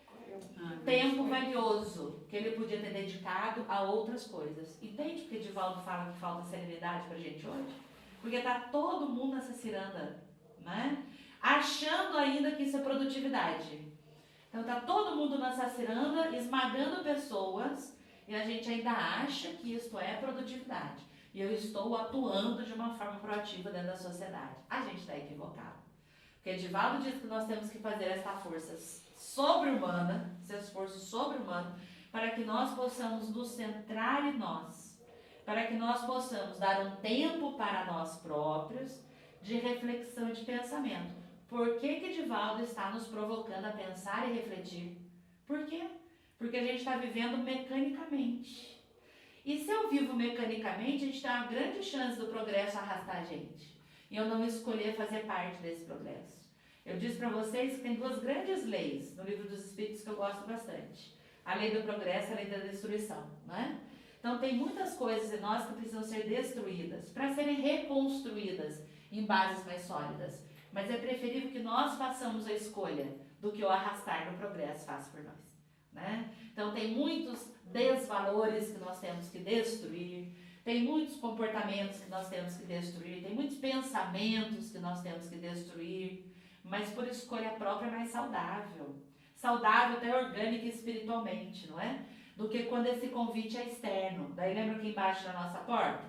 tempo valioso que ele podia ter dedicado a outras coisas. Entende porque Divaldo fala que falta serenidade pra gente hoje? Porque tá todo mundo nessa ciranda, né? Achando ainda que isso é produtividade. Então tá todo mundo nessa ciranda, esmagando pessoas, e a gente ainda acha que isto é produtividade. E eu estou atuando de uma forma proativa dentro da sociedade. A gente está equivocado. Porque Divaldo diz que nós temos que fazer essa força sobre-humana, esse esforço sobre-humano, para que nós possamos nos centrar em nós, para que nós possamos dar um tempo para nós próprios de reflexão e de pensamento. Por que Divaldo está nos provocando a pensar e refletir? Por quê? Porque a gente está vivendo mecanicamente. E se eu vivo mecanicamente, a gente tem uma grande chance do progresso arrastar a gente. E eu não escolher fazer parte desse progresso. Eu disse para vocês que tem 2 grandes leis no Livro dos Espíritos que eu gosto bastante. A lei do progresso e a lei da destruição, não é? Então tem muitas coisas em nós que precisam ser destruídas para serem reconstruídas em bases mais sólidas. Mas é preferível que nós façamos a escolha do que o arrastar no progresso faça por nós, né? Então tem muitos desvalores que nós temos que destruir, tem muitos comportamentos que nós temos que destruir, tem muitos pensamentos que nós temos que destruir, mas por escolha própria é mais saudável. Saudável até orgânica e espiritualmente, não é? Do que quando esse convite é externo. Daí lembra aqui embaixo da nossa porta?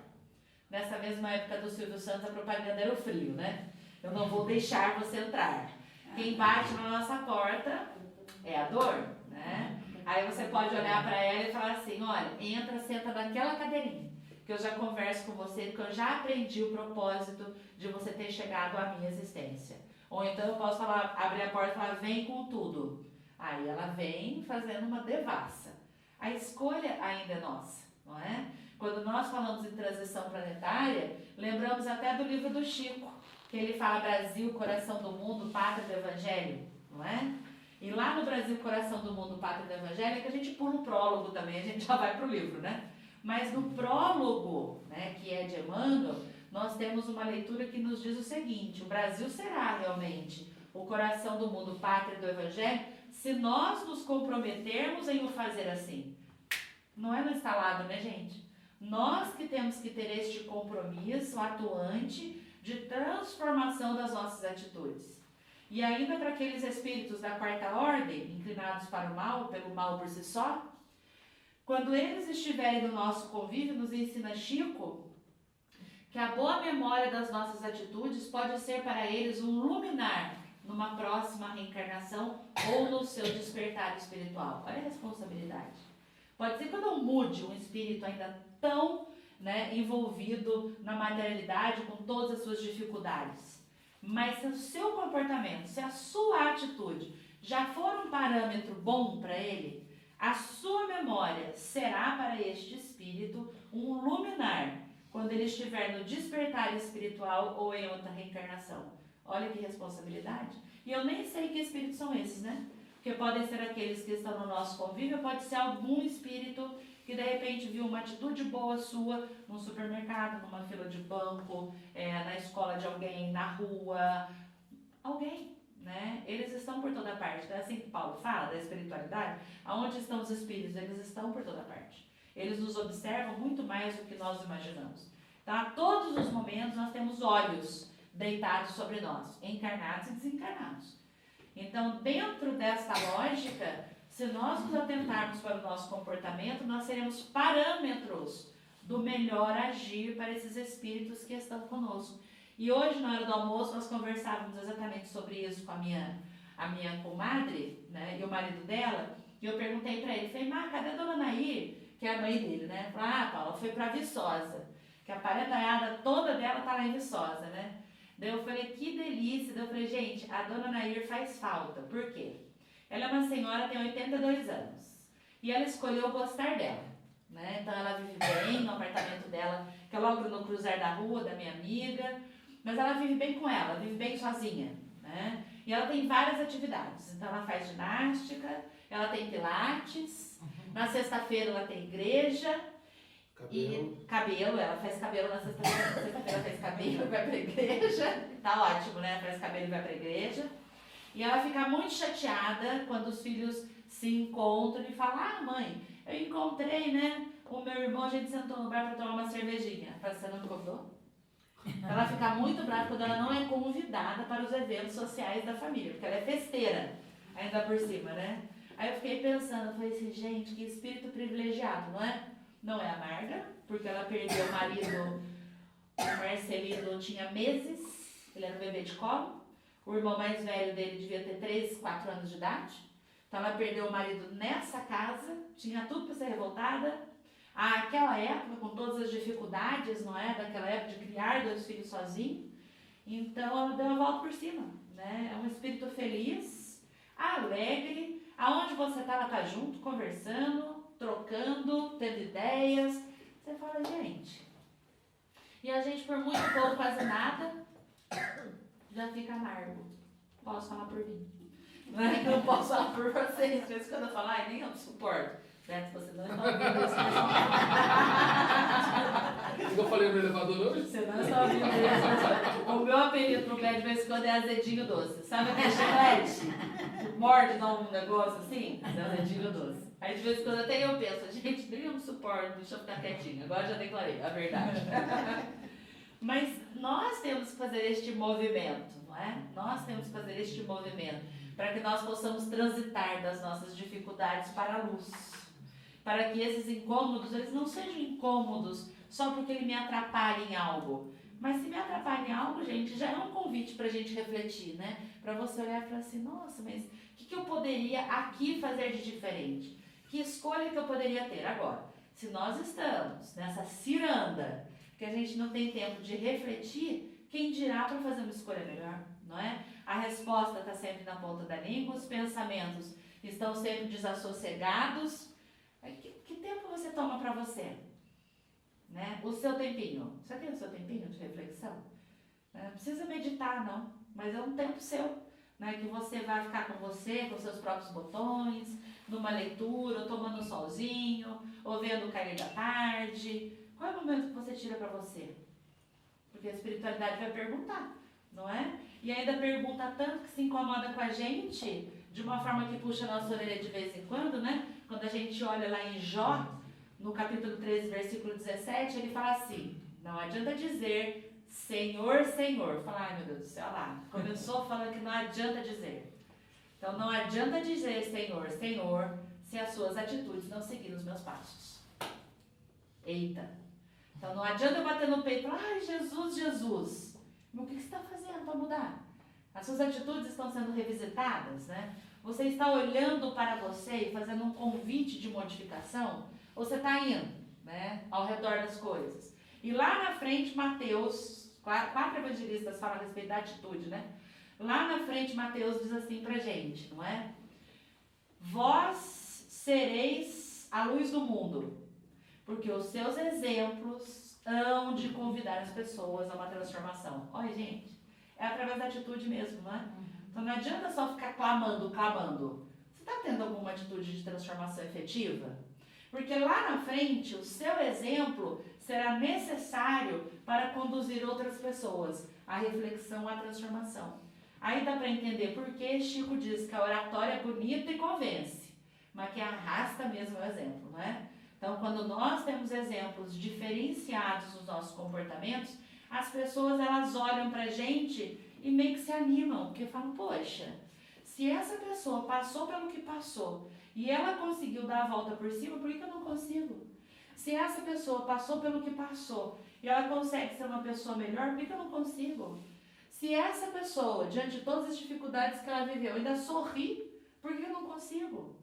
Nessa mesma época do Silvio Santos, a propaganda era o frio, né? Eu não vou deixar você entrar. Quem bate na nossa porta é a dor, né? Aí você pode olhar para ela e falar assim, olha, entra, senta naquela cadeirinha, que eu já converso com você, que eu já aprendi o propósito de você ter chegado à minha existência. Ou então eu posso falar, abrir a porta e falar, vem com tudo. Aí ela vem fazendo uma devassa. A escolha ainda é nossa, não é? Quando nós falamos em transição planetária, lembramos até do livro do Chico, que ele fala Brasil, coração do mundo, pátria do evangelho, não é? E lá no Brasil, coração do mundo, pátria do evangelho, é que a gente pula o prólogo também, a gente já vai para o livro, né? Mas no prólogo, né, que é de Emmanuel, nós temos uma leitura que nos diz o seguinte, o Brasil será realmente o coração do mundo, pátria do evangelho, se nós nos comprometermos em o fazer assim. Não é no instalado, né, gente? Nós que temos que ter este compromisso atuante de transformação das nossas atitudes. E ainda para aqueles espíritos da 4ª ordem, inclinados para o mal, pelo mal por si só, quando eles estiverem no nosso convívio, nos ensina Chico, que a boa memória das nossas atitudes pode ser para eles um luminar numa próxima reencarnação ou no seu despertar espiritual. Olha a responsabilidade. Pode ser que eu não mude um espírito ainda tão, né, envolvido na materialidade, com todas as suas dificuldades. Mas se o seu comportamento, se a sua atitude já for um parâmetro bom para ele, a sua memória será para este espírito um luminar quando ele estiver no despertar espiritual ou em outra reencarnação. Olha que responsabilidade. E eu nem sei que espíritos são esses, né? Porque podem ser aqueles que estão no nosso convívio, pode ser algum espírito que de repente viu uma atitude boa sua num supermercado, numa fila de banco, na escola de alguém, na rua, alguém, né? Eles estão por toda parte. É assim que Paulo fala da espiritualidade. Aonde estão os espíritos? Eles estão por toda parte. Eles nos observam muito mais do que nós imaginamos. Então, a todos os momentos nós temos olhos deitados sobre nós, encarnados e desencarnados. Então, dentro dessa lógica, se nós nos atentarmos para o nosso comportamento, nós seremos parâmetros do melhor agir para esses espíritos que estão conosco. E hoje, na hora do almoço, nós conversávamos exatamente sobre isso com a minha comadre, né, e o marido dela, e eu perguntei para ele, falei, Mar, cadê a dona Nair, que é a mãe dele, né? Falei, Paula, foi para Viçosa, que a parentaiada toda dela tá lá em Viçosa, né? Daí eu falei, que delícia. Daí eu falei, gente, a dona Nair faz falta. Por quê? Ela é uma senhora, tem 82 anos. E ela escolheu gostar dela, né? Então ela vive bem no apartamento dela, que é logo no cruzar da rua, da minha amiga. Mas ela vive bem com ela, vive bem sozinha, né? E ela tem várias atividades. Então ela faz ginástica, ela tem pilates. Na sexta-feira ela tem igreja. Cabelo, ela faz cabelo na sexta-feira, ela faz cabelo e vai pra igreja, tá ótimo, né? Faz cabelo e vai pra igreja. E ela fica muito chateada quando os filhos se encontram e falam, mãe, eu encontrei, né, o meu irmão, a gente sentou no bar pra tomar uma cervejinha. Você não me convidou? Ela fica muito brava quando ela não é convidada para os eventos sociais da família, porque ela é festeira, ainda por cima, né? Aí eu fiquei pensando, falei assim, gente, que espírito privilegiado, não é? Não é a Marga, porque ela perdeu o marido, o Marcelino tinha meses, ele era um bebê de colo, o irmão mais velho dele devia ter 3, 4 anos de idade, então ela perdeu o marido nessa casa, tinha tudo para ser revoltada, aquela época, com todas as dificuldades, não é, daquela época de criar 2 filhos sozinho, então ela deu uma volta por cima, né, é um espírito feliz, alegre, aonde você está, ela está junto, conversando, trocando, tendo ideias. Você fala, gente. E a gente, por muito pouco, quase nada, já fica amargo. Posso falar por mim. Não é que eu posso falar por vocês. Às vezes quando eu falo, nem eu suporto. Certo? Você não está ouvindo isso. O que eu falei no elevador hoje? Você não está ouvindo isso. O meu apelido pro pé de vez em quando é azedinho doce. Sabe aquele chiclete? Morde, dá um negócio assim? É azedinho doce. Aí de vez em quando até eu penso, gente, nem eu me suporto, deixa eu ficar quietinha. Agora já declarei a verdade. Mas nós temos que fazer este movimento, não é? Nós temos que fazer este movimento para que nós possamos transitar das nossas dificuldades para a luz. Para que esses incômodos, eles não sejam incômodos só porque ele me atrapalha em algo. Mas se me atrapalha em algo, gente, já é um convite para a gente refletir, né? Para você olhar e falar assim, nossa, mas o que eu poderia aqui fazer de diferente? Que escolha que eu poderia ter agora? Se nós estamos nessa ciranda, que a gente não tem tempo de refletir, quem dirá para fazer uma escolha melhor, não é? A resposta está sempre na ponta da língua, os pensamentos estão sempre desassossegados. Que tempo você toma para você? Né? O seu tempinho. Você tem o seu tempinho de reflexão? Não precisa meditar, não, mas é um tempo seu, né? Que você vai ficar com você, com seus próprios botões, numa leitura, ou tomando um solzinho, ou vendo o cair da tarde. Qual é o momento que você tira para você? Porque a espiritualidade vai perguntar, não é? E ainda pergunta tanto que se incomoda com a gente, de uma forma que puxa a nossa orelha de vez em quando, né? Quando a gente olha lá em Jó, no capítulo 13, versículo 17, ele fala assim, não adianta dizer Senhor, Senhor. Fala, ai meu Deus do céu, olha lá, começou falando que não adianta dizer. Então não adianta dizer Senhor, Senhor, se as suas atitudes não seguirem os meus passos. Eita! Então não adianta eu bater no peito e falar, ai, Jesus, Jesus. Mas o que você está fazendo para mudar? As suas atitudes estão sendo revisitadas, né? Você está olhando para você e fazendo um convite de modificação, ou você está indo, né, ao redor das coisas. E lá na frente, Mateus, 4 evangelistas falam a respeito da atitude, né? Lá na frente, Mateus diz assim pra gente, não é? Vós sereis a luz do mundo, porque os seus exemplos hão de convidar as pessoas a uma transformação. Olha, gente, é através da atitude mesmo, não é? Então não adianta só ficar clamando. Você está tendo alguma atitude de transformação efetiva? Porque lá na frente, o seu exemplo será necessário para conduzir outras pessoas à reflexão, à transformação. Aí dá para entender por que Chico diz que a oratória é bonita e convence, mas que arrasta mesmo é o exemplo, não é? Então, quando nós temos exemplos diferenciados nos nossos comportamentos, as pessoas elas olham para a gente e meio que se animam, porque falam, poxa, se essa pessoa passou pelo que passou e ela conseguiu dar a volta por cima, por que eu não consigo? Se essa pessoa passou pelo que passou e ela consegue ser uma pessoa melhor, por que eu não consigo? Se essa pessoa, diante de todas as dificuldades que ela viveu, ainda sorri, por que eu não consigo?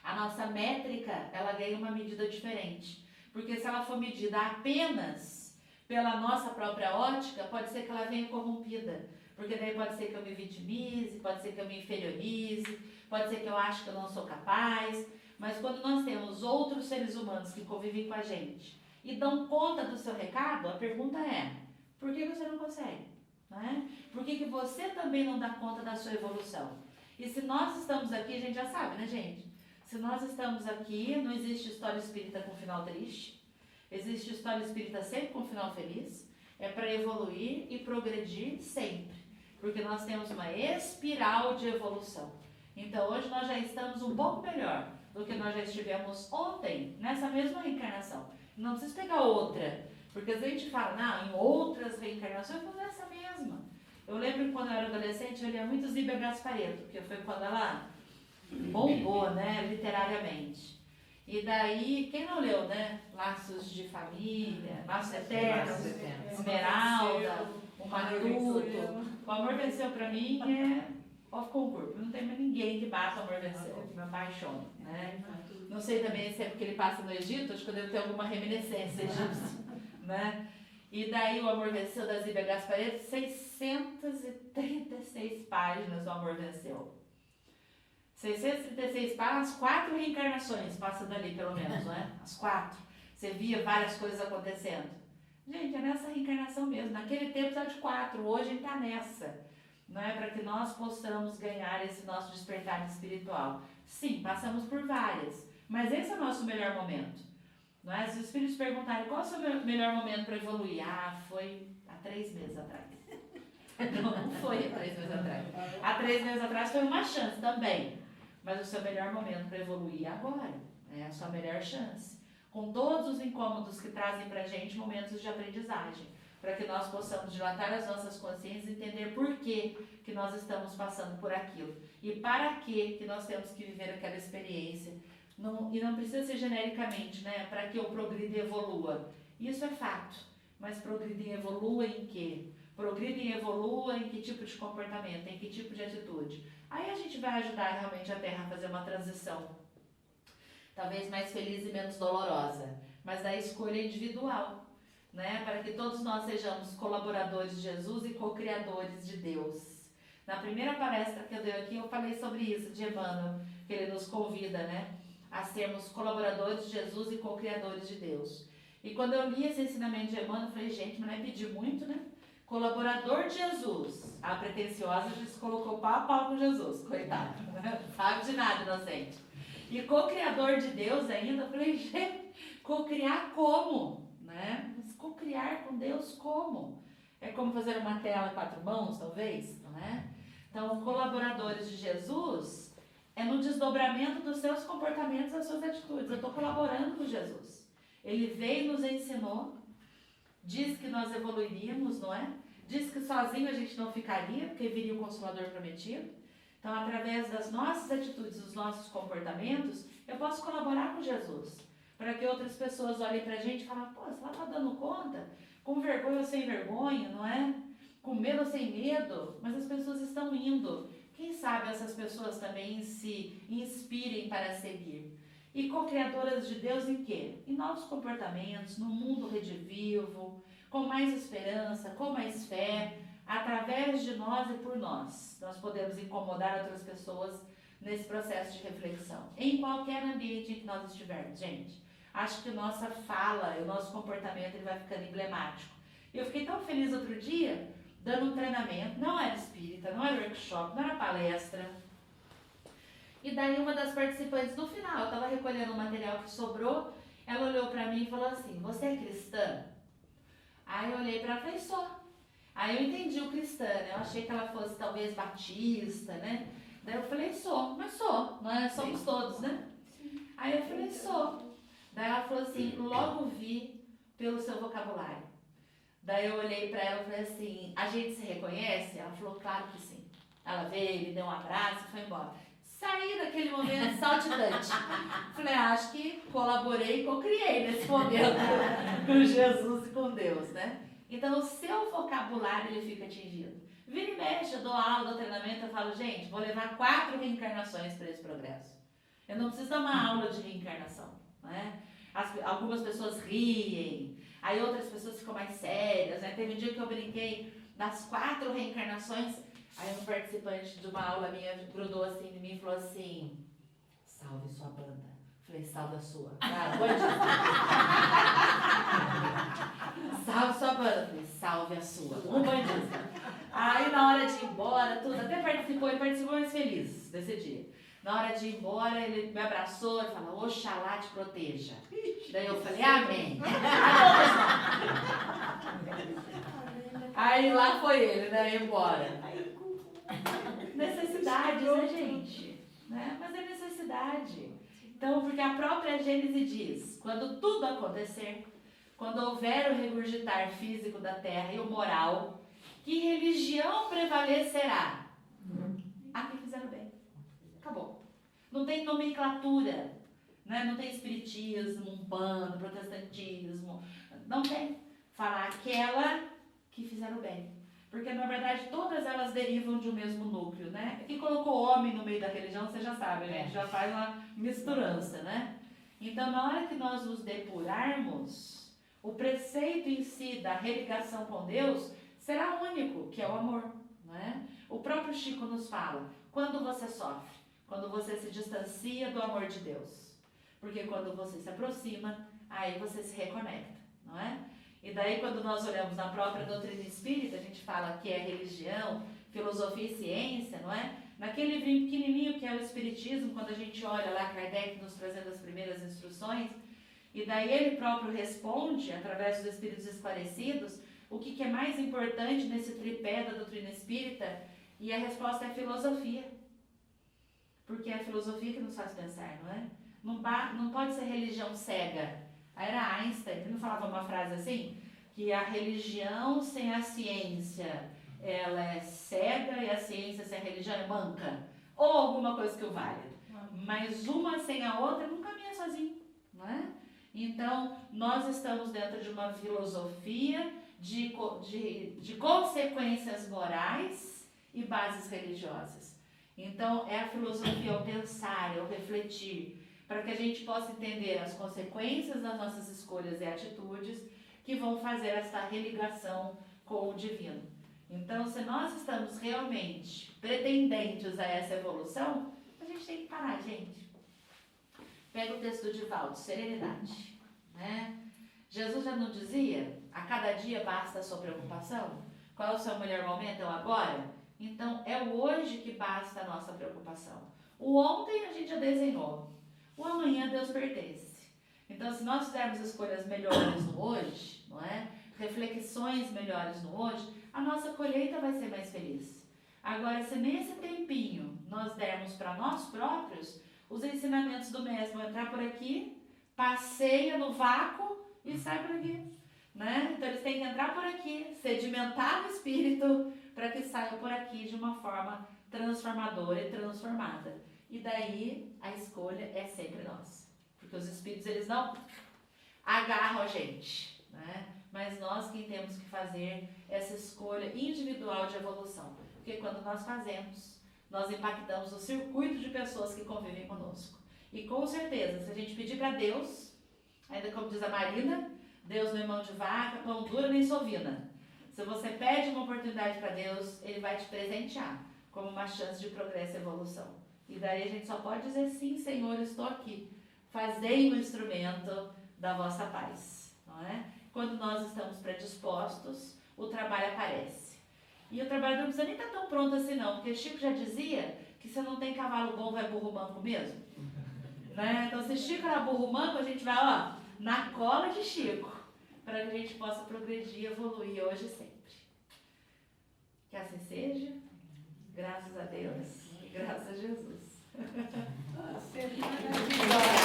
A nossa métrica, ela ganha uma medida diferente. Porque se ela for medida apenas pela nossa própria ótica, pode ser que ela venha corrompida. Porque daí pode ser que eu me vitimize, pode ser que eu me inferiorize, pode ser que eu ache que eu não sou capaz. Mas quando nós temos outros seres humanos que convivem com a gente e dão conta do seu recado, a pergunta é, por que você não consegue? Não é? Por que você também não dá conta da sua evolução? E se nós estamos aqui, a gente já sabe, né, gente? Se nós estamos aqui, não existe história espírita com final triste, existe história espírita sempre com final feliz, é para evoluir e progredir sempre, porque nós temos uma espiral de evolução. Então hoje nós já estamos um pouco melhor do que nós já estivemos ontem, nessa mesma reencarnação. Não precisa pegar outra, porque a gente fala, não, em outras reencarnações, mas nessa mesma. Eu lembro que quando eu era adolescente, eu lia muito Zíbia Gasparetto, porque foi quando ela bombou, né, literariamente. E daí, quem não leu, né? Laços de Família, Laços Eternos, Esmeralda, O Matuto. O Amor Venceu pra mim é off concurso. Não tem mais ninguém que bata O Amor Venceu, me apaixona, né? Não sei também se é porque ele passa no Egito, acho que eu devo ter alguma reminiscência egípcia, né? E daí O Amor Venceu, da Zíbia Gasparetto, 636 páginas do Amor Venceu. 636 páginas, 4 reencarnações passa dali, pelo menos, não é? As 4. Você via várias coisas acontecendo. Gente, é nessa reencarnação mesmo. Naquele tempo era de 4, hoje a gente está nessa. Não é? Para que nós possamos ganhar esse nosso despertar espiritual. Sim, passamos por várias, mas esse é o nosso melhor momento. Não é? Se os filhos perguntarem qual é o seu melhor momento para evoluir, foi há 3 meses atrás. Não foi há 3 meses atrás. Há 3 meses atrás foi uma chance também. Mas o seu melhor momento para evoluir é agora. É a sua melhor chance. Com todos os incômodos que trazem para a gente momentos de aprendizagem. Para que nós possamos dilatar as nossas consciências e entender por que nós estamos passando por aquilo. E para que nós temos que viver aquela experiência. E não precisa ser genericamente, né? Para que eu progrida e evolua. Isso é fato. Mas progrida e evolua em quê? Progrida e evolua em que tipo de comportamento, em que tipo de atitude. Aí a gente vai ajudar realmente a Terra a fazer uma transição, talvez mais feliz e menos dolorosa, mas da escolha individual, né? Para que todos nós sejamos colaboradores de Jesus e co-criadores de Deus. Na primeira palestra que eu dei aqui, eu falei sobre isso, de Emmanuel, que ele nos convida, né? A sermos colaboradores de Jesus e co-criadores de Deus. E quando eu li esse ensinamento de Emmanuel, eu falei, gente, mas não é pedir muito, né? Colaborador de Jesus. A pretensiosa já se colocou pau a pau com Jesus, coitado. Sabe de nada, inocente. E co-criador de Deus ainda, eu falei, gente, co-criar como? Né? Mas co-criar com Deus como? É como fazer uma tela 4 mãos, talvez? Não é? Então, colaboradores de Jesus é no desdobramento dos seus comportamentos, das suas atitudes. Eu estou colaborando com Jesus. Ele veio e nos ensinou. Diz que nós evoluiríamos, não é? Diz que sozinho a gente não ficaria, porque viria o Consolador prometido. Então, através das nossas atitudes, dos nossos comportamentos, eu posso colaborar com Jesus. para que outras pessoas olhem pra gente e falem, pô, você lá tá dando conta? Com vergonha ou sem vergonha, não é? Com medo ou sem medo, mas as pessoas estão indo. Quem sabe essas pessoas também se inspirem para seguir. E co-criadoras de Deus em quê? Em novos comportamentos, no mundo redivivo, com mais esperança, com mais fé, através de nós e por nós. Nós podemos incomodar outras pessoas nesse processo de reflexão. Em qualquer ambiente em que nós estivermos, gente. Acho que nossa fala e o nosso comportamento ele vai ficando emblemático. Eu fiquei tão feliz outro dia, dando um treinamento, não era espírita, não era workshop, não era palestra. E daí uma das participantes, no final, eu estava recolhendo o material que sobrou, ela olhou para mim e falou assim, você é cristã? Aí eu olhei para ela e falei, sou. Aí eu entendi o cristã, né? Eu achei que ela fosse talvez batista, né? Daí eu falei, sou, mas sou, não é? Somos todos, né? Aí eu falei, sou. Daí ela falou assim, logo vi pelo seu vocabulário. Daí eu olhei pra ela e falei assim, a gente se reconhece? Ela falou, claro que sim. Ela veio, me deu um abraço e foi embora. Saí daquele momento saltitante. Falei, acho que colaborei e co-criei nesse momento com Jesus e com Deus, né? Então o seu vocabulário ele fica atingido. Vira e mexe, eu dou aula, dou treinamento, eu falo, gente, vou levar 4 reencarnações para esse progresso. Eu não preciso dar uma aula de reencarnação, né? Algumas pessoas riem, aí outras pessoas ficam mais sérias, né? Teve um dia que eu brinquei das 4 reencarnações, aí um participante de uma aula minha grudou assim em mim e falou assim, salve sua banda. Falei, salve a sua. Salve sua banda. Falei, salve a sua. Um bandista. Aí na hora de ir embora, tudo, até participou, ele participou mais feliz desse dia. Na hora de ir embora, ele me abraçou e falou, Oxalá te proteja. Daí eu falei, amém. Aí lá foi ele, né, ir embora. Necessidades, né, gente? Né? Mas é necessidade. Então, porque a própria Gênese diz, quando tudo acontecer, quando houver o regurgitar físico da terra e o moral, que religião prevalecerá? A que fizeram bem. Acabou. Não tem nomenclatura, né? Não tem espiritismo, umbanda, protestantismo, não tem. Falar aquela que fizeram bem. Porque, na verdade, todas elas derivam de um mesmo núcleo, né? Quem colocou homem no meio da religião, você já sabe, né? Já faz uma misturança, né? Então, na hora que nós nos depurarmos, o preceito em si da religação com Deus será único, que é o amor, né? O próprio Chico nos fala, quando você sofre, quando você se distancia do amor de Deus. Porque quando você se aproxima, aí você se reconecta, não é? E daí, quando nós olhamos na própria doutrina espírita, a gente fala que é religião, filosofia e ciência, não é? Naquele livrinho pequenininho que é o Espiritismo, quando a gente olha lá, Kardec nos trazendo as primeiras instruções, e daí ele próprio responde, através dos Espíritos esclarecidos, o que é mais importante nesse tripé da doutrina espírita, e a resposta é filosofia. Porque é a filosofia que nos faz pensar, não é? Não pode ser religião cega. Aí era Einstein, que não falava uma frase assim, que a religião sem a ciência, ela é cega e a ciência sem a religião é manca. Ou alguma coisa que o valha. Mas uma sem a outra não caminha sozinho, não é? Então, nós estamos dentro de uma filosofia de consequências morais e bases religiosas. Então, é a filosofia ao pensar, ao refletir, para que a gente possa entender as consequências das nossas escolhas e atitudes que vão fazer essa religação com o divino. Então, se nós estamos realmente pretendentes a essa evolução, a gente tem que parar, gente. Pega o texto do Divaldo, serenidade, né? Jesus já não dizia, a cada dia basta a sua preocupação? Qual é o seu melhor momento? É o agora? Então, é o hoje que basta a nossa preocupação. O ontem a gente já desenhou. O amanhã Deus pertence. Então, se nós fizermos escolhas melhores no hoje, não é? Reflexões melhores no hoje, a nossa colheita vai ser mais feliz. Agora, se nesse tempinho nós dermos para nós próprios, os ensinamentos do mestre vão entrar por aqui, passeia no vácuo e sai por aqui. Né? Então, eles têm que entrar por aqui, sedimentar o espírito, para que saiam por aqui de uma forma transformadora e transformada. E daí, a escolha é sempre nossa. porque os espíritos eles não agarram a gente, né? Mas nós quem temos que fazer essa escolha individual de evolução, porque quando nós fazemos, nós impactamos o circuito de pessoas que convivem conosco. E com certeza, se a gente pedir para Deus, ainda como diz a Marina, Deus não é mão de vaca, pão duro nem sovina. Se você pede uma oportunidade para Deus, Ele vai te presentear como uma chance de progresso e evolução. E daí a gente só pode dizer sim, Senhor, estou aqui. Fazei um instrumento da vossa paz, não é? Quando nós estamos predispostos, o trabalho aparece. E o trabalho não precisa nem estar tão pronto assim não, porque Chico já dizia que se não tem cavalo bom, vai burro manco mesmo. Né? Então se Chico era burro manco, a gente vai na cola de Chico, para que a gente possa progredir e evoluir hoje e sempre. Que assim seja, graças a Deus e graças a Jesus. Sempre maravilhosa.